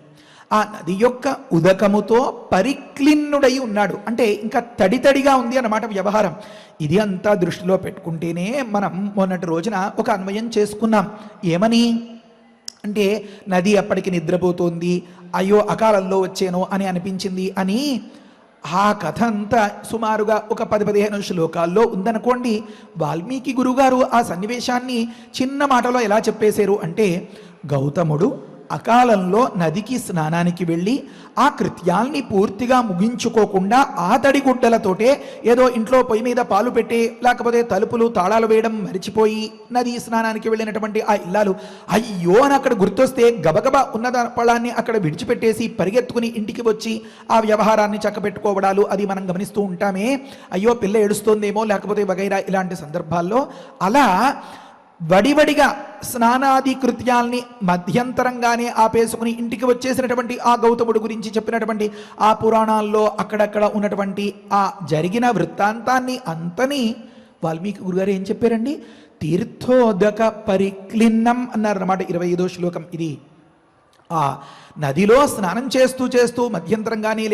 ఆ నది యొక్క ఉదకముతో పరిక్లిన్నుడై ఉన్నాడు. అంటే ఇంకా తడితడిగా ఉంది అన్నమాట వ్యవహారం. ఇది అంతా దృష్టిలో పెట్టుకుంటేనే మనం మొన్నటి రోజున ఒక అన్వయం చేసుకున్నాం. ఏమని అంటే నది అప్పటికి నిద్రపోతోంది, అయ్యో అకాలంలో వచ్చేనో అని అనిపించింది అని. ఆ కథ అంతా సుమారుగా ఒక 10-15 శ్లోకాల్లో ఉందనుకోండి. వాల్మీకి గురుగారు ఆ సన్నివేశాన్ని చిన్న మాటలో ఎలా చెప్పేశారు అంటే, గౌతముడు అకాలంలో నదికి స్నానానికి వెళ్ళి ఆ కృత్యాల్ని పూర్తిగా ముగించుకోకుండా ఆ తడిగుడ్డలతోటే ఏదో ఇంట్లో పొయ్యి మీద పాలు పెట్టి లేకపోతే తలుపులు తాళాలు వేయడం మరిచిపోయి నది స్నానానికి వెళ్ళినటువంటి ఆ ఇల్లాలు అయ్యో అని అక్కడ గుర్తొస్తే గబగబా ఉన్న పొలాన్ని అక్కడ విడిచిపెట్టేసి పరిగెత్తుకుని ఇంటికి వచ్చి ఆ వ్యవహారాన్ని చక్కబెట్టుకోవడాలు అది మనం గమనిస్తూ ఉంటామే. అయ్యో పిల్ల ఏడుస్తోందేమో లేకపోతే వగైరా ఇలాంటి సందర్భాల్లో అలా వడివడిగా స్నానాది కృత్యాల్ని మధ్యంతరంగానే ఆపేసుకుని ఇంటికి వచ్చేసినటువంటి ఆ గౌతముడు గురించి చెప్పినటువంటి ఆ పురాణాల్లో అక్కడక్కడ ఉన్నటువంటి ఆ జరిగిన వృత్తాంతాన్ని అంతని వాల్మీకి గురుగారు ఏం చెప్పారండి? తీర్థోదక పరిక్లిన్నం అన్నారన్నమాట. 25వ శ్లోకం ఇది. ఆ నదిలో స్నానం చేస్తూ చేస్తూ మధ్యంతరంగానే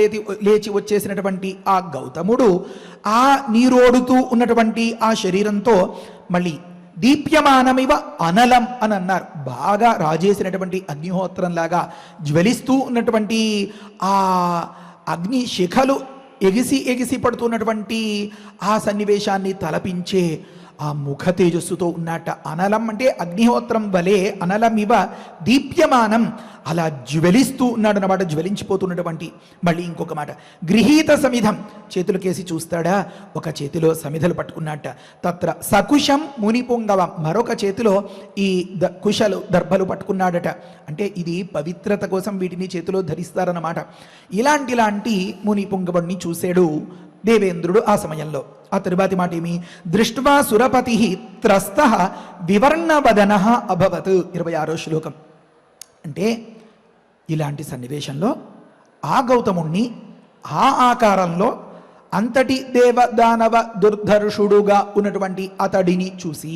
లేచి వచ్చేసినటువంటి ఆ గౌతముడు ఆ నీరోడుతూ ఉన్నటువంటి ఆ శరీరంతో మళ్ళీ దీప్యమానమివ అనలం అని అన్నారు. బాగా రాజేసినటువంటి అగ్నిహోత్రంలాగా జ్వలిస్తూ ఉన్నటువంటి ఆ అగ్ని శిఖలు ఎగిసి ఎగిసి పడుతున్నటువంటి ఆ సన్నివేశాన్ని తలపించే ఆ ముఖ తేజస్సుతో ఉన్నట్ట. అనలం అంటే అగ్నిహోత్రం వలె, అనలమివ దీప్యమానం అలా జ్వలిస్తూ ఉన్నాడు అన్నమాట, జ్వలించిపోతున్నటువంటి. మళ్ళీ ఇంకొక మాట, గృహీత సమిధం చేతులకేసి చూస్తాడా, ఒక చేతిలో సమిధలు పట్టుకున్నట్ట. తత్ర సకుశం మునిపుంగవం, మరొక చేతిలో ఈ కుశలు దర్భలు పట్టుకున్నాడట. అంటే ఇది పవిత్రత కోసం వీటిని చేతిలో ధరిస్తారన్నమాట. ఇలాంటి మునిపుంగవుణ్ణి చూశాడు దేవేంద్రుడు ఆ సమయంలో. ఆ తరువాతి మాట ఏమి? దృష్ట్వా సురపతి త్రస్త వివర్ణవదన అభవత్. 26వ శ్లోకం. అంటే ఇలాంటి సన్నివేశంలో ఆ గౌతముణ్ణి ఆ ఆకారంలో అంతటి దేవదానవ దుర్ధర్షుడుగా ఉన్నటువంటి అతడిని చూసి,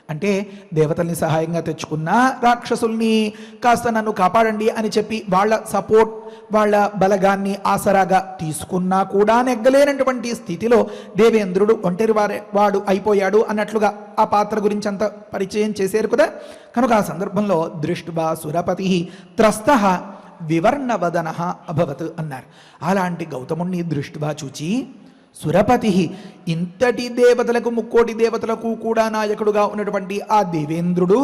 అంటే దేవతల్ని సహాయంగా తెచ్చుకున్న రాక్షసుల్ని కాస్త నన్ను కాపాడండి అని చెప్పి వాళ్ళ సపోర్ట్ వాళ్ళ బలగాన్ని ఆసరాగా తీసుకున్నా కూడా నెగ్గలేనటువంటి స్థితిలో దేవేంద్రుడు ఒంటరి వాడు అయిపోయాడు అన్నట్లుగా ఆ పాత్ర గురించి అంత పరిచయం చేశారు కదా. కనుక ఆ సందర్భంలో దృష్ట్వా సురపతి త్రస్త వివర్ణవదన అభవత్ అన్నారు. అలాంటి గౌతముణ్ణి దృష్ట్వా చూచి సురపతి, ఇంతటి దేవతలకు ముక్కోటి దేవతలకు కూడా నాయకుడుగా ఉన్నటువంటి ఆ దేవేంద్రుడు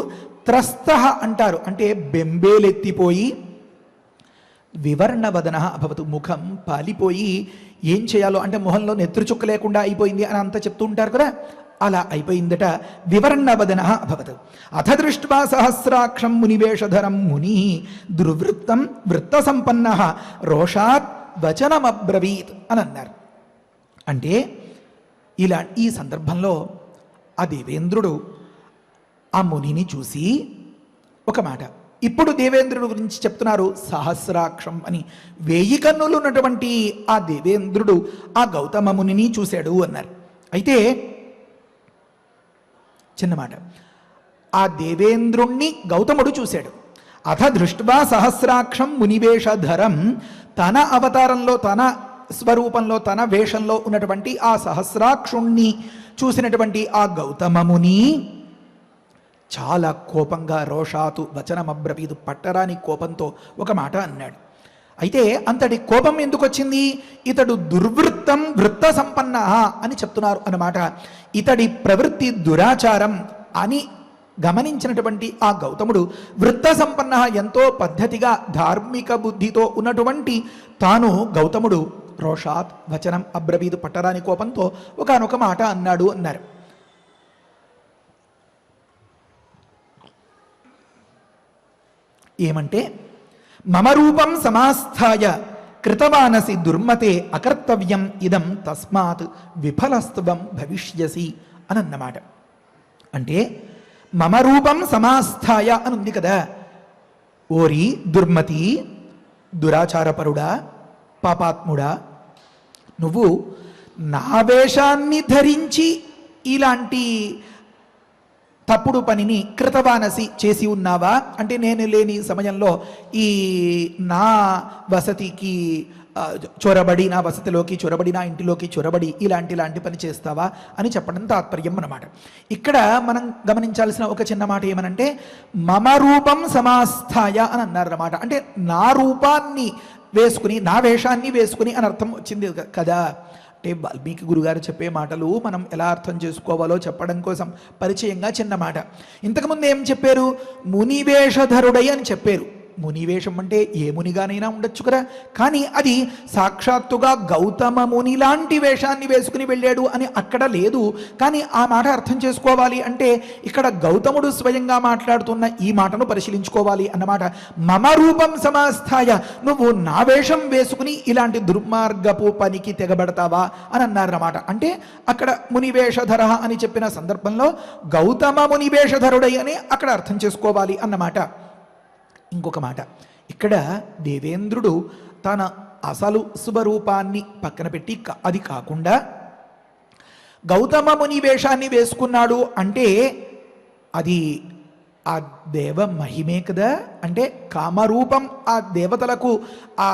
త్రస్త అంటారు. అంటే బెంబేలెత్తిపోయి వివర్ణవదన అభవతు, ముఖం పాలిపోయి ఏం చేయాలో అంటే మొహంలో నెత్తురు చుక్క లేకుండా అయిపోయింది అని అంతా చెప్తూ ఉంటారు కదా, అలా అయిపోయిందట. వివర్ణవదన అభవత్. అథ దృష్ట్వా సహస్రాక్షం మునివేషధరం ముని దుర్వృత్తం వృత్త సంపన్న రోషాత్ వచనమబ్రవీత్ అని అన్నారు. అంటే ఈ సందర్భంలో ఆ దేవేంద్రుడు ఆ మునిని చూసి ఒక మాట, ఇప్పుడు దేవేంద్రుడు గురించి చెప్తున్నారు సహస్రాక్షం అని. 1000 కన్నులు ఉన్నటువంటి ఆ దేవేంద్రుడు ఆ గౌతమ మునిని చూశాడు అన్నారు. అయితే చిన్నమాట, ఆ దేవేంద్రుణ్ణి గౌతముడు చూశాడు. అథ దృష్ట్వా సహస్రాక్షం మునివేషధరం, తన అవతారంలో తన స్వరూపంలో తన వేషంలో ఉన్నటువంటి ఆ సహస్రాక్షుణ్ణి చూసినటువంటి ఆ గౌతమముని చాలా కోపంగా రోషాతు వచనమబ్రవీతు, పట్టరాని కోపంతో ఒక మాట అన్నాడు. అయితే అంతటి కోపం ఎందుకు వచ్చింది? ఇతడు దుర్వృత్తం వృత్త సంపన్న అని చెప్తున్నారు అన్నమాట. ఇతడి ప్రవృత్తి దురాచారం అని గమనించినటువంటి ఆ గౌతముడు వృత్త సంపన్న, ఎంతో పద్ధతిగా ధార్మిక బుద్ధితో ఉన్నటువంటి తాను గౌతముడు రోషాత్ వచనం అబ్రవీదు, పట్టరాని కోపంతో ఒకానొక మాట అన్నాడు అన్నారు. ఏమంటే, మమ రూపం సమాస్థాయ కృతవానసి దుర్మతే అకర్తవ్యం ఇదం తస్మాత్ విఫలస్త్వం భవిష్యసి అని అన్నమాట. అంటే మమ రూపం సమాస్థాయ అని ఉంది కదా, ఓరి దుర్మతి, దురాచారపరుడా, పాపాత్ముడా, నువ్వు నా వేషాన్ని ధరించి ఇలాంటి తప్పుడు పనిని కృతవానసి చేసి ఉన్నావా? అంటే నేను లేని సమయంలో ఈ నా వసతికి చొరబడి, నా వసతిలోకి చొరబడి, నా ఇంటిలోకి చొరబడి ఇలాంటి పని చేస్తావా అని చెప్పడం తాత్పర్యం అన్నమాట. ఇక్కడ మనం గమనించాల్సిన ఒక చిన్న మాట ఏమనంటే మమ రూపం సమాస్థాయ అని అన్నారన్నమాట. అంటే నా రూపాన్ని వేసుకుని, నా వేషాన్ని వేసుకుని అని అర్థం వచ్చింది కదా. అంటే వాల్మీకి గురుగారు చెప్పే మాటలు మనం ఎలా అర్థం చేసుకోవాలో చెప్పడం కోసం పరిచయంగా చిన్న మాట. ఇంతకుముందు ఏం చెప్పారు? మునివేషధరుడై అని చెప్పారు. మునివేషం అంటే ఏ మునిగానైనా ఉండొచ్చు కదా, కానీ అది సాక్షాత్తుగా గౌతమ ముని లాంటి వేషాన్ని వేసుకుని వెళ్ళాడు అని అక్కడ లేదు. కానీ ఆ మాట అర్థం చేసుకోవాలి అంటే ఇక్కడ గౌతముడు స్వయంగా మాట్లాడుతున్న ఈ మాటను పరిశీలించుకోవాలి అన్నమాట. మమ రూపం సమాస్థాయ, నువ్వు నా వేషం వేసుకుని ఇలాంటి దుర్మార్గపు పనికి తెగబడతావా అని అన్నారన్నమాట. అంటే అక్కడ మునివేషధర అని చెప్పిన సందర్భంలో గౌతమ మునివేషధరుడై అని అక్కడ అర్థం చేసుకోవాలి అన్నమాట. ఇంకొక మాట, ఇక్కడ దేవేంద్రుడు తన అసలు స్వరూపాన్ని పక్కన పెట్టి అది కాకుండా గౌతమ ముని వేషాన్ని వేసుకున్నాడు అంటే అది ఆ దేవ మహిమే కదా. అంటే కామరూపం ఆ దేవతలకు ఆ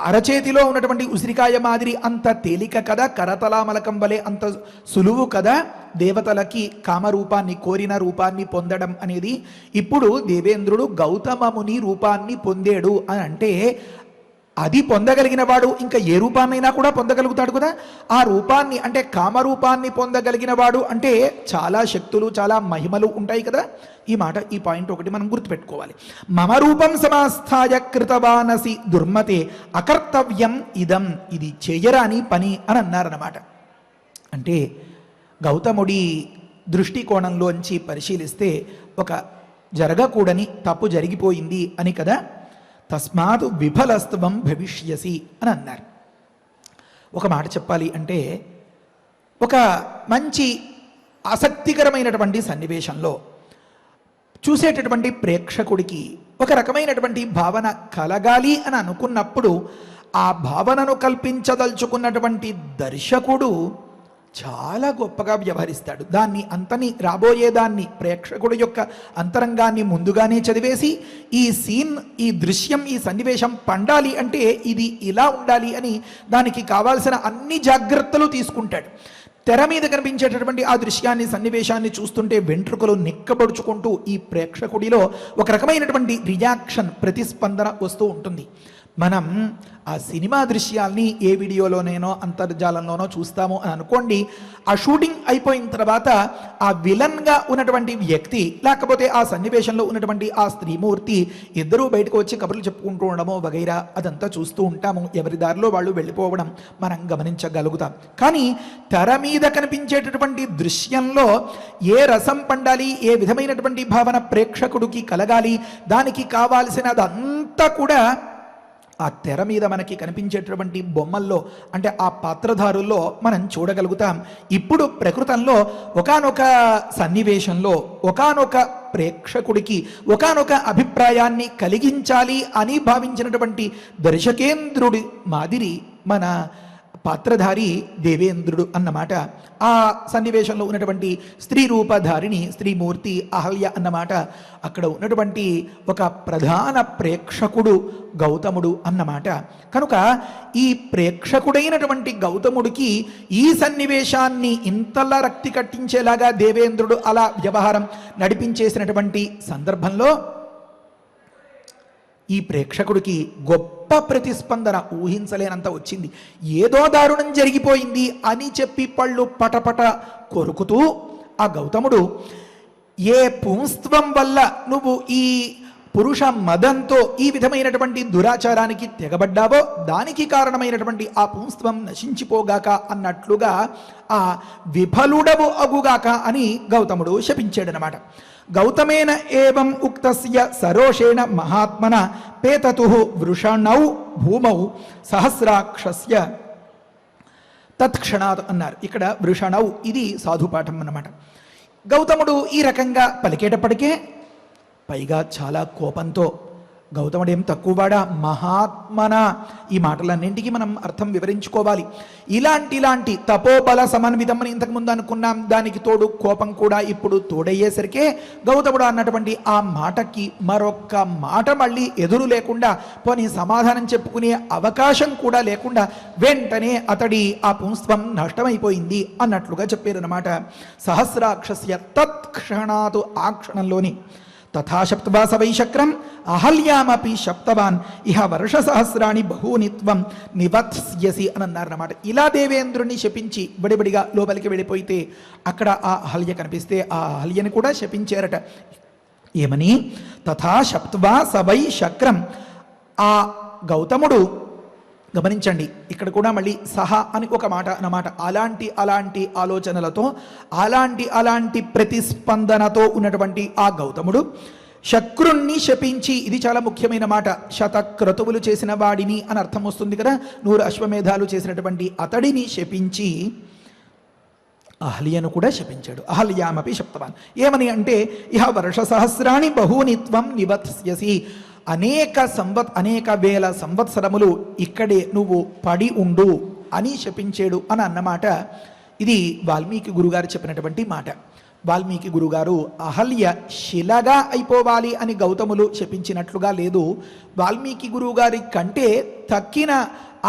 అరచేతిలో ఉన్నటువంటి ఉసిరికాయ మాదిరి అంత తేలిక కదా, కరతలామలకం వలె అంత సులువు కదా దేవతలకి కామరూపాన్ని, కోరిన రూపాన్ని పొందడం అనేది. ఇప్పుడు దేవేంద్రుడు గౌతమ ముని రూపాన్ని పొందాడు అని అంటే అది పొందగలిగిన వాడు ఇంకా ఏ రూపాన్నైనా కూడా పొందగలుగుతాడు కదా. ఆ రూపాన్ని అంటే కామరూపాన్ని పొందగలిగిన వాడు అంటే చాలా శక్తులు, చాలా మహిమలు ఉంటాయి కదా. ఈ పాయింట్ ఒకటి మనం గుర్తుపెట్టుకోవాలి. మమ రూపం సమాస్థాయ కృతవానసి దుర్మతే అకర్తవ్యం ఇదం, ఇది చేయరాని పని అని అన్నారన్నమాట. అంటే గౌతముడి దృష్టికోణంలోంచి పరిశీలిస్తే ఒక జరగకూడని తప్పు జరిగిపోయింది అని కదా. తస్మాత్ విఫలస్త్వం భవిష్యసి అని అన్నారు. ఒక మాట చెప్పాలి అంటే ఒక మంచి ఆసక్తికరమైనటువంటి సన్నివేశంలో చూసేటటువంటి ప్రేక్షకుడికి ఒక రకమైనటువంటి భావన కలగాలి అని అనుకున్నప్పుడు ఆ భావనను కల్పించదలుచుకున్నటువంటి దర్శకుడు చాలా గొప్పగా వ్యవహరిస్తాడు. దాన్ని అంతని రాబోయేదాన్ని ప్రేక్షకుడు యొక్క అంతరంగాన్ని ముందుగానే చదివేసి ఈ సీన్, ఈ దృశ్యం, ఈ సన్నివేశం పండాలి అంటే ఇది ఇలా ఉండాలి అని దానికి కావాల్సిన అన్ని జాగ్రత్తలు తీసుకుంటాడు. తెర మీద కనిపించేటటువంటి ఆ దృశ్యాన్ని, సన్నివేశాన్ని చూస్తుంటే వెంట్రుకలు నిక్కబడుచుకుంటూ ఈ ప్రేక్షకుడిలో ఒక రకమైనటువంటి రియాక్షన్, ప్రతిస్పందన వస్తూ ఉంటుంది. మనం ఆ సినిమా దృశ్యాల్ని ఏ వీడియోలోనైనా అంతర్జాలంలోనో చూస్తాము అని అనుకోండి. ఆ షూటింగ్ అయిపోయిన తర్వాత ఆ విలన్గా ఉన్నటువంటి వ్యక్తి లేకపోతే ఆ సన్నివేశంలో ఉన్నటువంటి ఆ స్త్రీమూర్తి ఇద్దరూ బయటకు వచ్చి కబుర్లు చెప్పుకుంటూ ఉండడమో వగైరా అదంతా చూస్తూ ఉంటాము. ఎవరి దారిలో వాళ్ళు వెళ్ళిపోవడం మనం గమనించగలుగుతాం. కానీ తెర మీద కనిపించేటటువంటి దృశ్యంలో ఏ రసం పండాలి, ఏ విధమైనటువంటి భావన ప్రేక్షకుడికి కలగాలి, దానికి కావాల్సినదంతా కూడా ఆ తెర మీద మనకి కనిపించేటటువంటి బొమ్మల్లో అంటే ఆ పాత్రధారుల్లో మనం చూడగలుగుతాం. ఇప్పుడు ప్రకృతంలో ఒకానొక సన్నివేశంలో ఒకానొక ప్రేక్షకుడికి ఒకానొక అభిప్రాయాన్ని కలిగించాలి అని భావించినటువంటి దర్శకేంద్రుడి మాదిరి మన పాత్రధారి దేవేంద్రుడు అన్నమాట. ఆ సన్నివేశంలో ఉన్నటువంటి స్త్రీ రూపధారిణి, స్త్రీమూర్తి అహల్య అన్నమాట. అక్కడ ఉన్నటువంటి ఒక ప్రధాన ప్రేక్షకుడు గౌతముడు అన్నమాట. కనుక ఈ ప్రేక్షకుడైనటువంటి గౌతముడికి ఈ సన్నివేశాన్ని ఇంతలా రక్తి కట్టించేలాగా దేవేంద్రుడు అలా వ్యవహారం నడిపించేసినటువంటి సందర్భంలో ఈ ప్రేక్షకుడికి గొప్ప ప్రతిస్పందన ఊహించలేనంత వచ్చింది. ఏదో దారుణం జరిగిపోయింది అని చెప్పి పళ్ళు పటపట కొరుకుతూ ఆ గౌతముడు ఏ పుంస్త్వం వల్ల నువ్వు ఈ పురుష మదంతో ఈ విధమైనటువంటి దురాచారానికి తెగబడ్డావో దానికి కారణమైనటువంటి ఆ పుంస్త్వం నశించిపోగాక అన్నట్లుగా ఆ విఫలుడవు అగుగాక అని గౌతముడు శపించాడనమాట. గౌతమేన ఏవం ఉక్తస్య సరోషేణ మహాత్మన పేతతు వృషణౌ భూమౌ సహస్రాక్షస్య తత్క్షణాత్ అన్నారు. ఇక్కడ వృషణౌ ఇది సాధుపాఠం అన్నమాట. గౌతముడు ఈ రకంగా పలికేటప్పటికే పైగా చాలా కోపంతో గౌతముడేం తక్కువవాడా, మహాత్మన. ఈ మాటలన్నింటికి మనం అర్థం వివరించుకోవాలి. ఇలాంటి తపోబల సమన్వితం అని ఇంతకుముందు అనుకున్నాం. దానికి తోడు కోపం కూడా ఇప్పుడు తోడయ్యేసరికే గౌతముడు అన్నటువంటి ఆ మాటకి మరొక్క మాట మళ్ళీ ఎదురు లేకుండా, పోనీ సమాధానం చెప్పుకునే అవకాశం కూడా లేకుండా వెంటనే అతడి ఆ పుంస్త్వం నష్టమైపోయింది అన్నట్లుగా చెప్పారన్నమాట. సహస్రాక్షస్య తత్క్షణాతు, ఆ క్షణంలోని తథా శప్త్వా స వై శక్రం అహల్యామపి శప్తవాన్ ఇహ వర్ష సహస్రాణి బహూనిత్వం నివత్స్యసి అని అన్నారన్నమాట. ఇలా దేవేంద్రుణ్ణి శపించి బడిబడిగా లోపలికి వెళ్ళిపోయితే అక్కడ ఆ అహల్య కనిపిస్తే ఆ అహల్యని కూడా శపించారట. ఏమని? తథా శప్త్వా స వై శక్రం. ఆ గౌతముడు, గమనించండి ఇక్కడ కూడా మళ్ళీ సహా అని ఒక మాట అన్నమాట. అలాంటి ఆలోచనలతో అలాంటి ప్రతిస్పందనతో ఉన్నటువంటి ఆ గౌతముడు శక్రుణ్ణి శపించి, ఇది చాలా ముఖ్యమైన మాట, శతక్రతువులు చేసిన వాడిని అని అర్థం వస్తుంది కదా, 100 అశ్వమేధాలు చేసినటువంటి అతడిని శపించి అహల్యను కూడా శపించాడు. అహల్యామపి శప్తవాన్. ఏమని అంటే ఇహ వర్ష సహస్రాణి బహూనిత్వం నివత్స్యసి, అనేక వేల సంవత్సరములు ఇక్కడే నువ్వు పడి ఉండు అని శపించాడు అని అన్నమాట. ఇది వాల్మీకి గురుగారు చెప్పినటువంటి మాట. వాల్మీకి గురుగారు అహల్య శిలగా అయిపోవాలి అని గౌతములు శపించినట్లుగా లేదు. వాల్మీకి గురువుగారి కంటే తక్కిన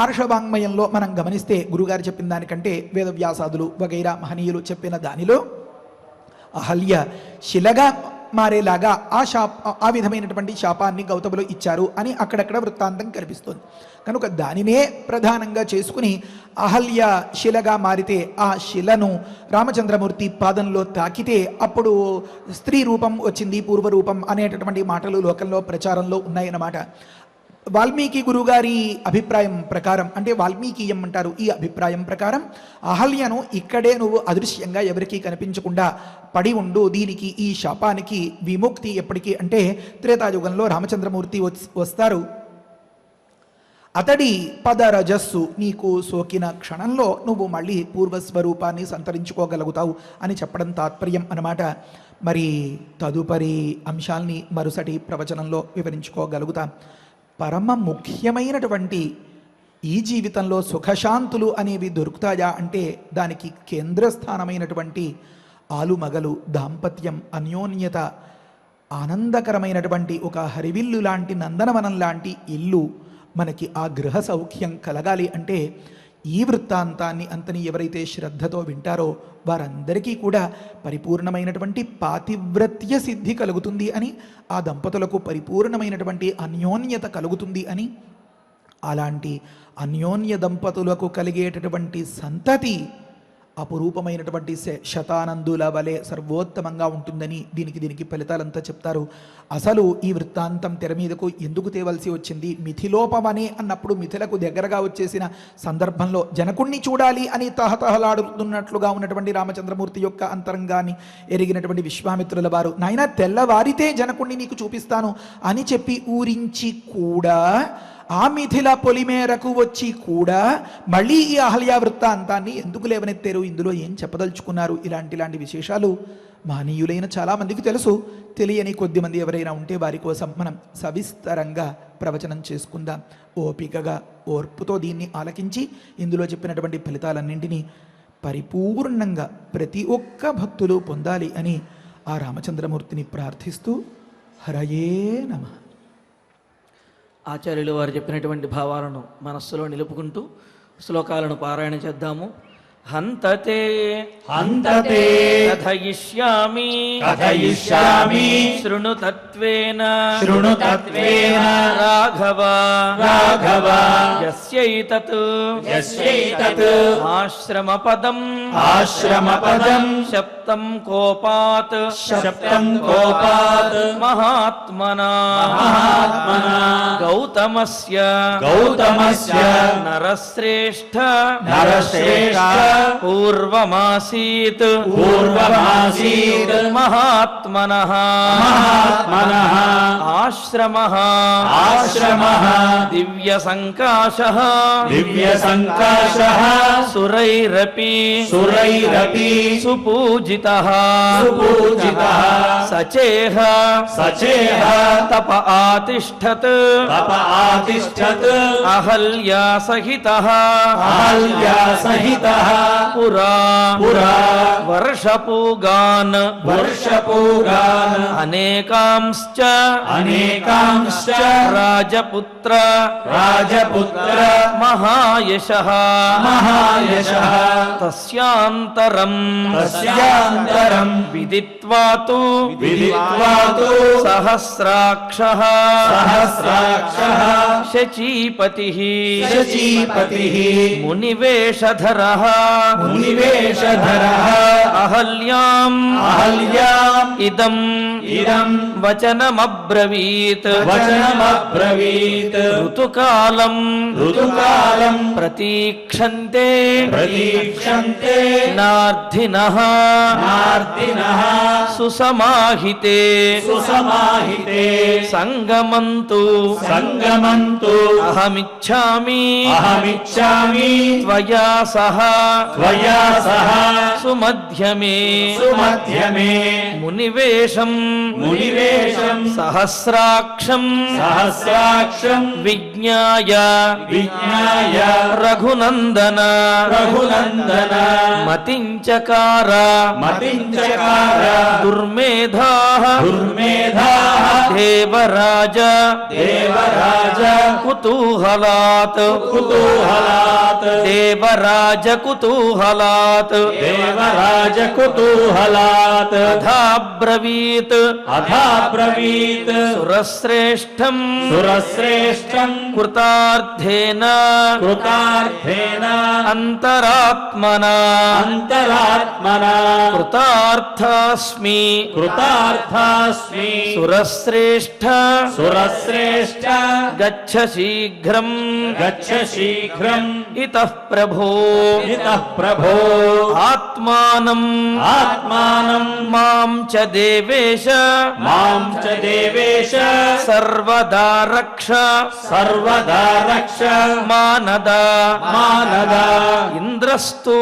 ఆర్షవాంగ్మయంలో మనం గమనిస్తే గురుగారు చెప్పిన దానికంటే వేదవ్యాసాదులు వగైరా మహనీయులు చెప్పిన దానిలో అహల్య శిలగా మారేలాగా ఆ విధమైనటువంటి శాపాన్ని గౌతములు ఇచ్చారు అని అక్కడక్కడ వృత్తాంతం కనిపిస్తుంది. కనుక దానినే ప్రధానంగా చేసుకుని అహల్య శిలగా మారితే ఆ శిలను రామచంద్రమూర్తి పాదంలో తాకితే అప్పుడు స్త్రీ రూపం వచ్చింది, పూర్వరూపం అనేటటువంటి మాటలు లోకంలో ప్రచారంలో ఉన్నాయన్నమాట. వాల్మీకి గురుగారి అభిప్రాయం ప్రకారం, అంటే వాల్మీకీయం అంటారు, ఈ అభిప్రాయం ప్రకారం అహల్యను ఇక్కడే నువ్వు అదృశ్యంగా ఎవరికీ కనిపించకుండా పడి ఉండు, దీనికి ఈ శాపానికి విముక్తి ఎప్పటికీ అంటే త్రేతాయుగంలో రామచంద్రమూర్తి వస్తారు, అతడి పదరజస్సు నీకు సోకిన క్షణంలో నువ్వు మళ్ళీ పూర్వస్వరూపాన్ని సంతరించుకోగలుగుతావు అని చెప్పడం తాత్పర్యం అన్నమాట. మరి తదుపరి అంశాల్ని మరుసటి ప్రవచనంలో వివరించుకోగలుగుతాం. పరమ ముఖ్యమైనటువంటి ఈ జీవితంలో సుఖశాంతులు అనేవి దొరుకుతాయా అంటే దానికి కేంద్రస్థానమైనటువంటి ఆలుమగలు, దాంపత్యం, అన్యోన్యత, ఆనందకరమైనటువంటి ఒక హరివిల్లు లాంటి నందనవనం లాంటి ఇల్లు, మనకి ఆ గృహ సౌఖ్యం కలగాలి అంటే ఈ వృత్తాంతాన్ని అంతని ఎవరైతే శ్రద్ధతో వింటారో వారందరికీ కూడా పరిపూర్ణమైనటువంటి పాతివ్రత్య సిద్ధి కలుగుతుంది అని, ఆ దంపతులకు పరిపూర్ణమైనటువంటి అన్యోన్యత కలుగుతుంది అని, అలాంటి అన్యోన్య దంపతులకు కలిగేటటువంటి సంతతి అపురూపమైనటువంటి శతానందుల వలె సర్వోత్తమంగా ఉంటుందని దీనికి ఫలితాలంతా చెప్తారు. అసలు ఈ వృత్తాంతం తెర మీదకు ఎందుకు తేవలసి వచ్చింది? మిథిలోపమనే అన్నప్పుడు మిథిలకు దగ్గరగా వచ్చేసిన సందర్భంలో జనకుణ్ణి చూడాలి అని తహతహలాడుతున్నట్లుగా ఉన్నటువంటి రామచంద్రమూర్తి యొక్క అంతరంగాన్ని ఎరిగినటువంటి విశ్వామిత్రుల వారు, నాయన తెల్లవారితే జనకుణ్ణి నీకు చూపిస్తాను అని చెప్పి ఊరించి కూడా ఆ మిథిల పొలిమేరకు వచ్చి కూడా మళ్ళీ ఈ అహల్యా వృత్తాంతాన్ని ఎందుకు లేవనెత్తారు, ఇందులో ఏం చెప్పదలుచుకున్నారు, ఇలాంటి విశేషాలు మహనీయులైన చాలామందికి తెలుసు. తెలియని కొద్దిమంది ఎవరైనా ఉంటే వారి కోసం మనం సవిస్తరంగా ప్రవచనం చేసుకుందాం. ఓపికగా ఓర్పుతో దీన్ని ఆలకించి ఇందులో చెప్పినటువంటి ఫలితాలన్నింటినీ పరిపూర్ణంగా ప్రతి ఒక్క భక్తులు పొందాలి అని ఆ రామచంద్రమూర్తిని ప్రార్థిస్తూ హరయే నమః. ఆచార్యులు వారు చెప్పినటువంటి భావాలను మనస్సులో నిలుపుకుంటూ శ్లోకాలను పారాయణ చేద్దాము. హంతతే హంతతే కథయిష్యామి కథయిష్యామి శృణుతత్వేన శృణుతత్వేన రాఘవ రాఘవ యస్యైతత్ యస్యైతత్ ఆశ్రమపదం ఆశ్రమపదం శప్తం కోపాత్ శప్తం కోపాత్ మహాత్మనా మహాత్మనా గౌతమస్య గౌతమస్య నరశ్రేష్ఠ నరశ్రేష్ఠ పూర్వమాసీత్ పూర్వమాసీత్ మహాత్మనః మహాత్మనః ఆశ్రమః ఆశ్రమః దివ్యసంకాశః దివ్యసంకాశః సురైరపి సురైరపి సుపూజితః సుపూజితః సచేహ సచేహ తప ఆతిష్ఠత్ తప ఆతిష్ఠత్ అహల్యా సహితః అహల్యా సహితః పురా పురా వర్షపూగాన్ వర్షపూగాన్ అనేకాంశ్చ అనేకాంశ్చ రాజపుత్ర రాజపుత్ర మహాయశః మహాయశః తస్యాంతరం తస్యాంతరం విదిత్వా తు విదిత్వా తు సహస్రాక్షః సహస్రాక్షః శచీపతిః శచీపతిః మునివేషధరః మునివేషధరః అహల్యాం అహల్యాం ఇదం ఇదం వచనమబ్రవీత్ వచనమబ్రవీత్ ఋతుకాలం ఋతుకాలం ప్రతీక్షంతే ప్రతీక్షంతే నార్ధినః నార్దినః సుసమాహితే సుసమాహితే సంగమంతు సంగమంతు అహమిచ్ఛామి అహమిచ్ఛామి త్వయా సహ త్వయా సహ సుమధ్యమే సుమధ్యమే మునివేషం మునివేషం సహస్రాక్షం సహస్రాక్షం విజ్ఞాయ విజ్ఞాయ రఘునందన రఘునందన మతించకార మతించకార దుర్మేధాః దుర్మేధాః దేవరాజ దేవరాజ కుతూహలాత్ కుతూహలాత్ దేవరాజ కుతూహలాత్ దేవరాజ కుతూహలాత్ అథాబ్రవీత్ అథాబ్రవీత్ సురశ్రేష్టం సురశ్రేష్టం కృతార్థేన కృతార్థేన అంతరాత్మనా అంతరాత్మనా కృతార్థాస్మి కృతార్థాస్మి సురశ్రేష్ఠ సురశ్రేష్ఠ గచ్చ శీఘ్రం గచ్చ శీఘ్రం ఇతః ప్రభో ఇతః ప్రభో ఆత్మానం ఆత్మానం మాం చ దేవేశ మాం చ దేవేశ సర్వదా రక్ష సర్వదా రక్ష మానద మానద ఇంద్రస్తు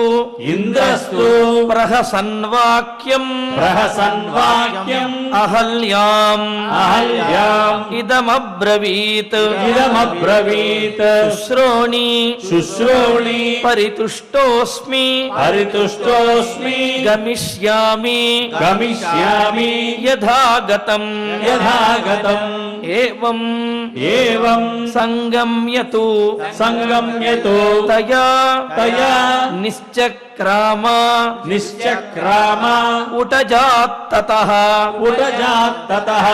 ఇంద్రస్తు ప్రహసన్వాక్యం ప్రహసన్వాక్యం అహల్యాం అహల్యాం ఇదమబ్రవీత్ ఇదమబ్రవీత్ శుశ్రోణి శుశ్రోణి పరితుష్టోస్మి పరితుష్టోస్మి గమిష్యామి గమిష్యామి యథాగతం యథాగతం ఏవం ఏవం సంగమ్యతు సంగమ్యతో తయా తయా నిశ్చక్రామ నిశ్చక్రామ ఉటజాత్తతః ఉటజాత్తతః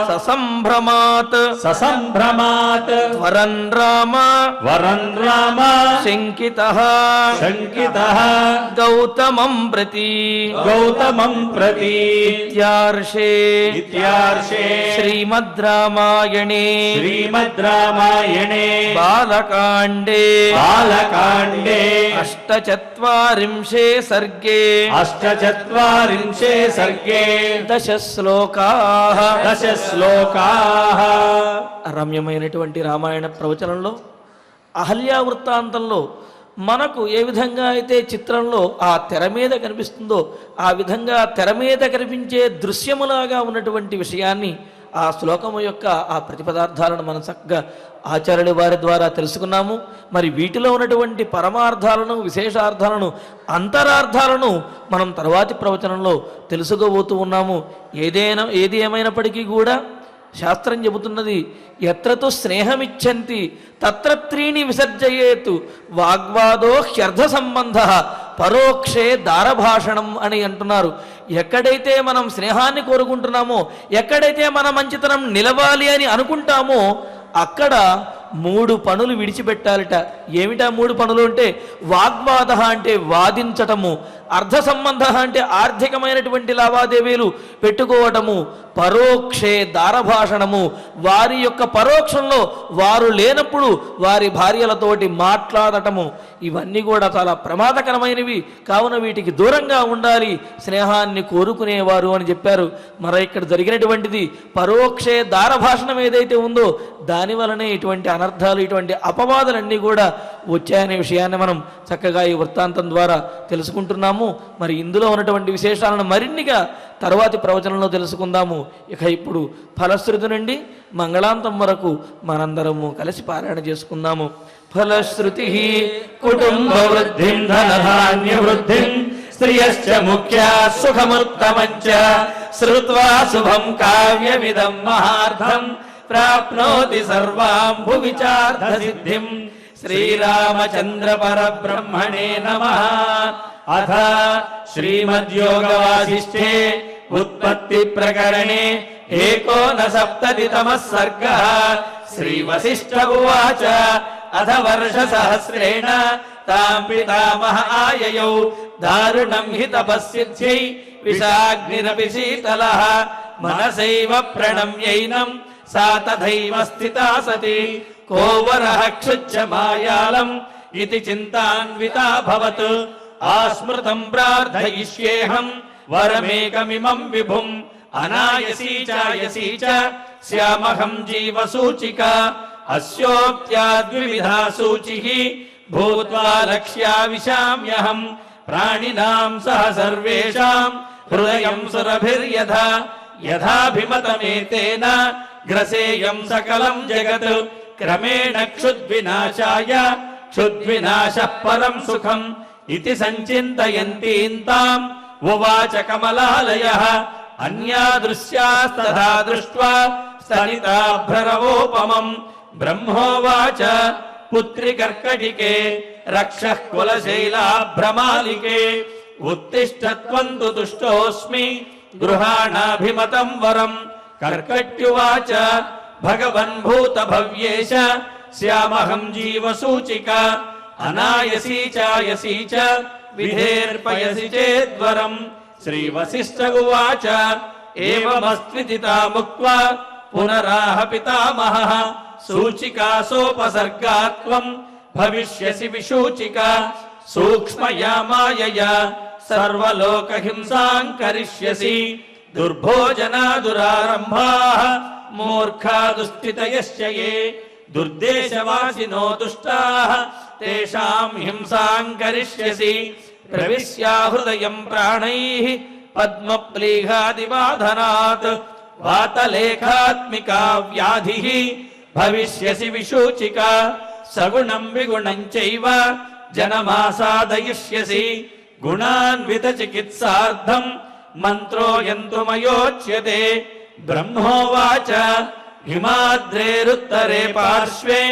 ససంభ్రమాత్ ససంభ్రమాత్ వరన్ రామ వరన్ రామ శంకితః శంకితః గౌతమం ప్రతి గౌతమం ప్రతి ఇత్యార్షే ఇత్యార్షే శ్రీమద్ రామాయణే శ్రీమద్ రామాయణే బాలకాండే బాలకాండే అష్టచత్వారింశే సర్గే అష్టచత్వారింశే సర్గే దశ శ్లోకాః దశ శ్లోకాః రమ్యమైనటువంటి రామాయణ ప్రవచనంలో అహల్యా వృత్తాంతంలో మనకు ఏ విధంగా అయితే చిత్రంలో ఆ తెర మీద కనిపిస్తుందో ఆ విధంగా తెర మీద కనిపించే దృశ్యములాగా ఉన్నటువంటి విషయాన్ని ఆ శ్లోకము యొక్క ఆ ప్రతిపదార్థాలను మనం చక్కగా ఆచార్యుల వారి ద్వారా తెలుసుకున్నాము. మరి వీటిలో ఉన్నటువంటి పరమార్థాలను, విశేషార్థాలను, అంతరార్థాలను మనం తర్వాతి ప్రవచనంలో తెలుసుకోబోతూ ఉన్నాము. ఏది ఏమైనప్పటికీ కూడా శాస్త్రం చెబుతున్నది, ఎత్రతు స్నేహమిచ్చంతి తత్ర త్రీణి విసర్జయేతు వాగ్వాదో హ్యర్థ సంబంధ పరోక్షే దారభాషణం అని అంటున్నారు. ఎక్కడైతే మనం స్నేహాన్ని కోరుకుంటున్నామో, ఎక్కడైతే మన మంచితనం నిలవాలి అని అనుకుంటామో అక్కడ 3 పనులు విడిచిపెట్టాలిట. ఏమిటా 3 పనులు అంటే, వాగ్వాద అంటే వాదించటము, అర్థ సంబంధ అంటే ఆర్థికమైనటువంటి లావాదేవీలు పెట్టుకోవటము, పరోక్షే దారభాషణము, వారి యొక్క పరోక్షంలో వారు లేనప్పుడు వారి భార్యలతోటి మాట్లాడటము, ఇవన్నీ కూడా చాలా ప్రమాదకరమైనవి. కావున వీటికి దూరంగా ఉండాలి, స్నేహాన్ని కోరుకునేవారు అని చెప్పారు. మరి ఇక్కడ జరిగినటువంటిది పరోక్షే దారభాషణం ఏదైతే ఉందో దానివలనే ఇటువంటి అనర్థాలు, ఇటువంటి అపవాదులన్నీ కూడా వచ్చాయనే విషయాన్ని మనం చక్కగా ఈ వృత్తాంతం ద్వారా తెలుసుకుంటున్నాము. మరి ఇందులో ఉన్నటువంటి విశేషాలను మరిన్నిగా తర్వాతి ప్రవచనంలో తెలుసుకుందాము. ఇక ఇప్పుడు ఫలశ్రుతి నుండి మంగళాంతం వరకు మనందరము కలిసి పారాయణ చేసుకుందాము. ఫలశ్రుతి కుటుంబ వృద్ధిం ధనధాన్య వృద్ధిం శ్రియశ్చ ముఖ్యా సుఖముత్తమంచ శ్రుత్వా శుభం కావ్యమిదం మహార్థం ప్రాప్నోతి సర్వాం భువిచార్థ సిద్ధిం. శ్రీరామచంద్ర పరబ్రహ్మణే నమః. అథ శ్రీమద్యోగవాసిష్ఠే ఉత్పత్తి ప్రకరణే ఏకోనసప్తతితమః సర్గః. శ్రీవసిష్ఠ ఉవాచ అథ వర్షసహస్రేణ తాం పితామహ ఆయయౌ దారుణం హి తపస్సిద్ధ్యై విషాగ్నిరపి శీతలః మనసైవ ప్రణమ్యైనం సా తథైవ స్థితా సతి కో వరః క్షుచ్ఛ మాయాలం ఇతి చింతాన్వితాభవత్. ఆస్మృతం ప్రార్థయిష్యేహం వరమేకమిమం విభుం అనాయసీ చాయసీ చ శ్యామహం జీవసూచికా. అస్యోక్త్యాద్వివిధా సూచిః భూత్వా లక్ష్యావిశామ్యహం ప్రాణినాం సహ సర్వేషాం హృదయం సురభిర్యథా యథాభిమతమేతేన గ్రసేయం సకలం జగత్. క్రమేణ క్షుద్వినాశాయ క్షుద్వినాశః పరం సుఖం ఇతి సంచింతయంతీంతాం ఉవాచ కమలాలయః. అన్యా దృశ్యాస్తథా దృష్ట్వా స్తనితాభ్రరవోపమం. బ్రహ్మోవాచ పుత్రి కర్కటికే రక్షః కులశైలాభ్రమాలికే. ఉత్తిష్ఠ త్వం తు తుష్టోస్మి గృహాణాభిమతం వరం. కర్కట్యువాచ భగవన్ భూత భవ్యేశ శ్యామహం జీవసూచికా. అనాయసీ చాయసీ చ విధేర్పయసి చేద్వరం. శ్రీవసిష్ఠ ఉవాచ ఏవమస్త్వితితా ముక్త్వా పునరాహ పితామహః. సూచికాసోపసర్గాత్వం భవిష్యసి విశూచికా. సూక్ష్మయా మాయయా సర్వలోకహింసాం కరిష్యసి. దుర్భోజనాదురారంభాః మూర్ఖా దుస్థితయశ్చ ఏ. దుర్దేశవాసినో దుష్టాః తేషాం హింసాం కరిష్యసి. ప్రవిశ్యా హృదయం ప్రాణైః పద్మప్లీహాదిబాధనాత్. వాతలేఖాత్మికా వ్యాధిః భవిష్యసి విశూచికా. సగుణం విగుణం చైవ జనమాసాదయిష్యసి. గుణాన్విత చికిత్సార్థం మంత్రోయంతుమయోచ్యతే. బ్రహ్మోవాచ హిమాద్రేరుత్తరే పార్శ్వే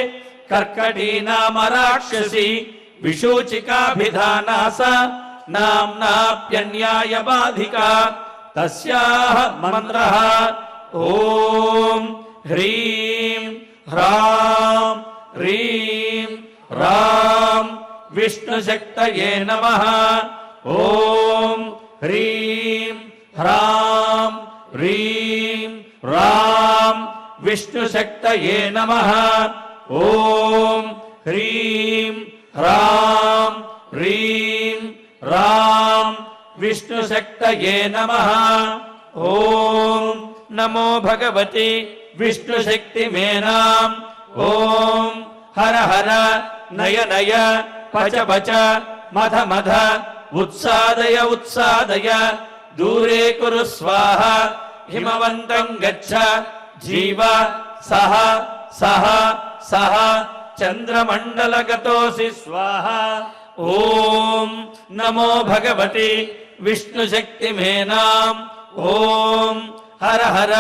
కర్కటీ నామ రాక్షసి. విశూచికాభిధానాస నామ్నాప్యన్యాయ బాధికా. తస్యాః మంత్రః ఓం హ్రీం హ్రాం హ్రీం రాం విష్ణుశక్తయే నమః. ఓం హ్రీం హ్రాం హ్రీం రాం విష్ణుశక్తయే నమః. ఓం హ్రీం హ్రాం హ్రీం రాం విష్ణుశక్తయే నమః. ఓం నమో భగవతి విష్ణుశక్తిమేనాం. ఓం హర హర నయ నయ పచ పచ మధ మధ ఉత్సాదయ ఉత్సాదయ. దూరే కురు స్వాహ హిమవంతం గచ్చ జీవ సహ సహ సహ చంద్రమండలగతోసి స్వాహ. ఓం నమో భగవతి విష్ణుశక్తిమేనాం. ఓం హర హర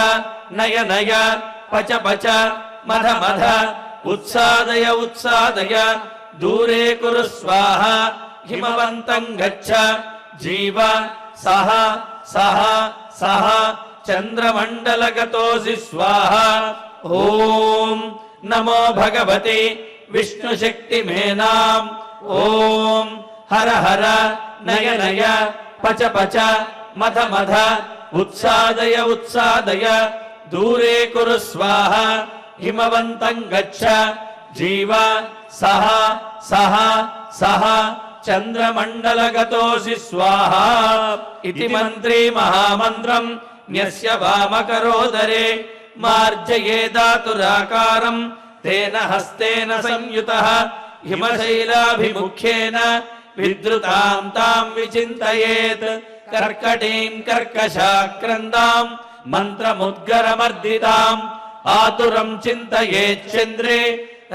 నయ నయ పచ పచ మధ మధ ఉత్సాదయ ఉత్సాదయ. దూరే కురు స్వాహ హిమవంతం గచ్చ జీవ సహ సహ సహ చంద్రమండలగతోసి స్వాహ. ఓం నమో భగవతి విష్ణుశక్తిమేనాం. ఓం హర హర నయ నయ పచ పచ మధ మధ उत्सादय उत्सादय दूरे कुरु स्वाहा हिमवन्तं गच्छ जीव सह सह सह चन्द्रमण्डलगतोऽसि स्वाहा इति मन्त्री महामन्त्रम् न्यस्य वामकरोदरे मार्जयेदातुराकारम् तेन हस्तेन संयुतः हिमशैलाभिमुख्येन विद्रुताम् ताम् विचिन्तयेत् कर्कटीम् कर्कशाक्रन्दाम् मन्त्रमुद्गरमर्दिताम् आतुरम् चिन्तयेच्चन्द्रे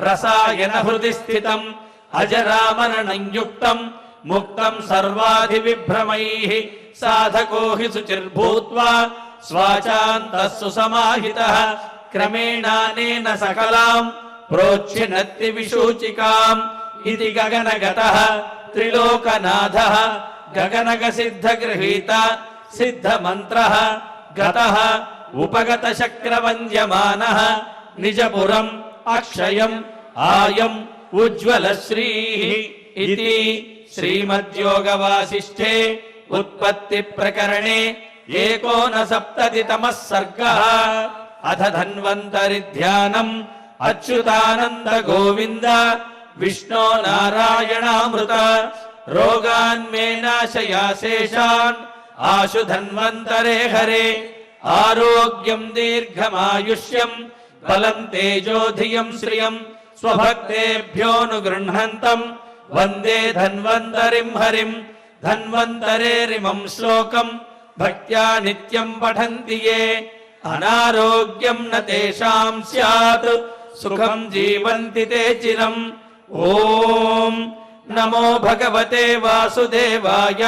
रसायन हृदि स्थितम् अजरामरणम् युक्तम् मुक्तम् सर्वाधिविभ्रमैः साधको हि शुचिर्भूत्वा स्वाचान्तः सुसमाहितः क्रमेणानेन सकलाम् प्रोच्छिनत्ति विशूचिकाम् इति गगनगतः त्रिलोकनाथः गगनगसिद्धगृहीत सिद्धमन्त्रः गतः उपगतशक्रवन्द्यमानः निजपुरम् अक्षयम् आयम् उज्ज्वलश्रीः इति श्रीमद्योगवासिष्ठे उत्पत्तिप्रकरणे 59तमः सर्गः। अथ धन्वन्तरिध्यानम् अच्युतानन्द गोविन्द विष्णो नारायणामृत रोगान्मे नाशया शेषान् आशु धन्वन्तरे हरे आरोग्यम् दीर्घमायुष्यम् बलम् तेजो धियम् श्रियम् स्वभक्तेभ्योऽनुगृह्णन्तम् वन्दे धन्वन्तरिम् हरिम् धन्वन्तरेरिमम् श्लोकम् भक्त्या नित्यम् पठन्ति ये अनारोग्यम् न तेषाम् स्यात् सुखम् जीवन्ति ते चिरम्। ॐ नमो भगवते वासुदेवाय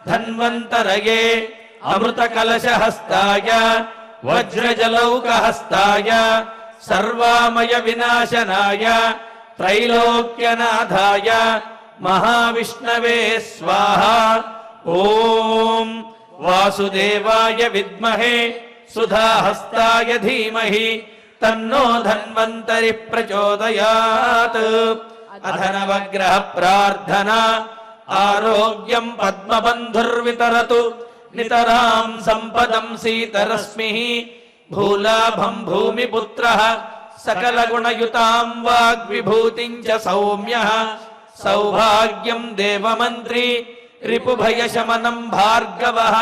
धन्वन्तरये अमृतकलशहस्ताय वज्रजलौकहस्ताय सर्वामय विनाशनाय त्रैलोक्यनाथाय महाविष्णवे स्वाहा। ॐ वासुदेवाय विद्महे सुधाहस्ताय धीमहि तन्नो धन्वन्तरिः प्रचोदयात्। अथ नवग्रह प्रार्थना आरोग्यम् पद्मबन्धुर्वितरतु नितराम् सम्पदम् सीतरश्मिः भूलाभम् भूमिपुत्रः सकलगुणयुताम् वाग्विभूतिम् च सौम्यः सौभाग्यम् देवमन्त्री रिपुभयशमनम् भार्गवः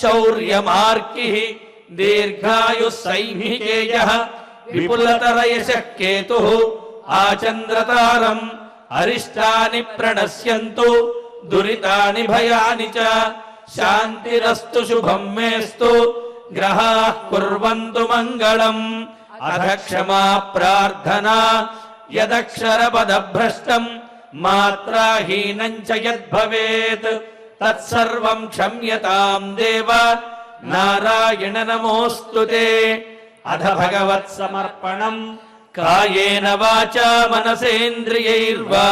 शौर्यमार्किः दीर्घायुः सैनिकेयः विपुलतरयशः केतुः आचन्द्रतारम् अरिष्टानि प्रणश्यन्तु दुरितानि भयानि च शान्तिरस्तु शुभम् मेस्तु ग्रहाः कुर्वन्तु मङ्गलम्। अथ क्षमा प्रार्थना यदक्षरपदभ्रष्टम् मात्राहीनम् च यद्भवेत् तत्सर्वम् क्षम्यताम् देव नारायण नमोऽस्तु ते। अथ भगवत्समर्पणम् कायेन वाचा मनसेन्द्रियैर्वा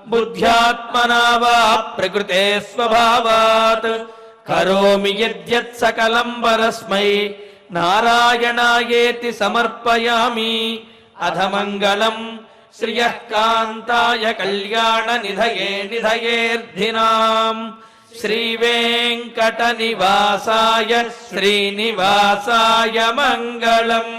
बुद्ध्यात्मना वा प्रकृते स्वभावात् करोमि यद्यत् सकलम् परस्मै नारायणायेति समर्पयामि। अथ मङ्गलम् श्रियः कान्ताय कल्याणनिधये निधयेऽर्धिनाम् श्रीवेङ्कटनिवासाय श्रीनिवासाय मङ्गलम्।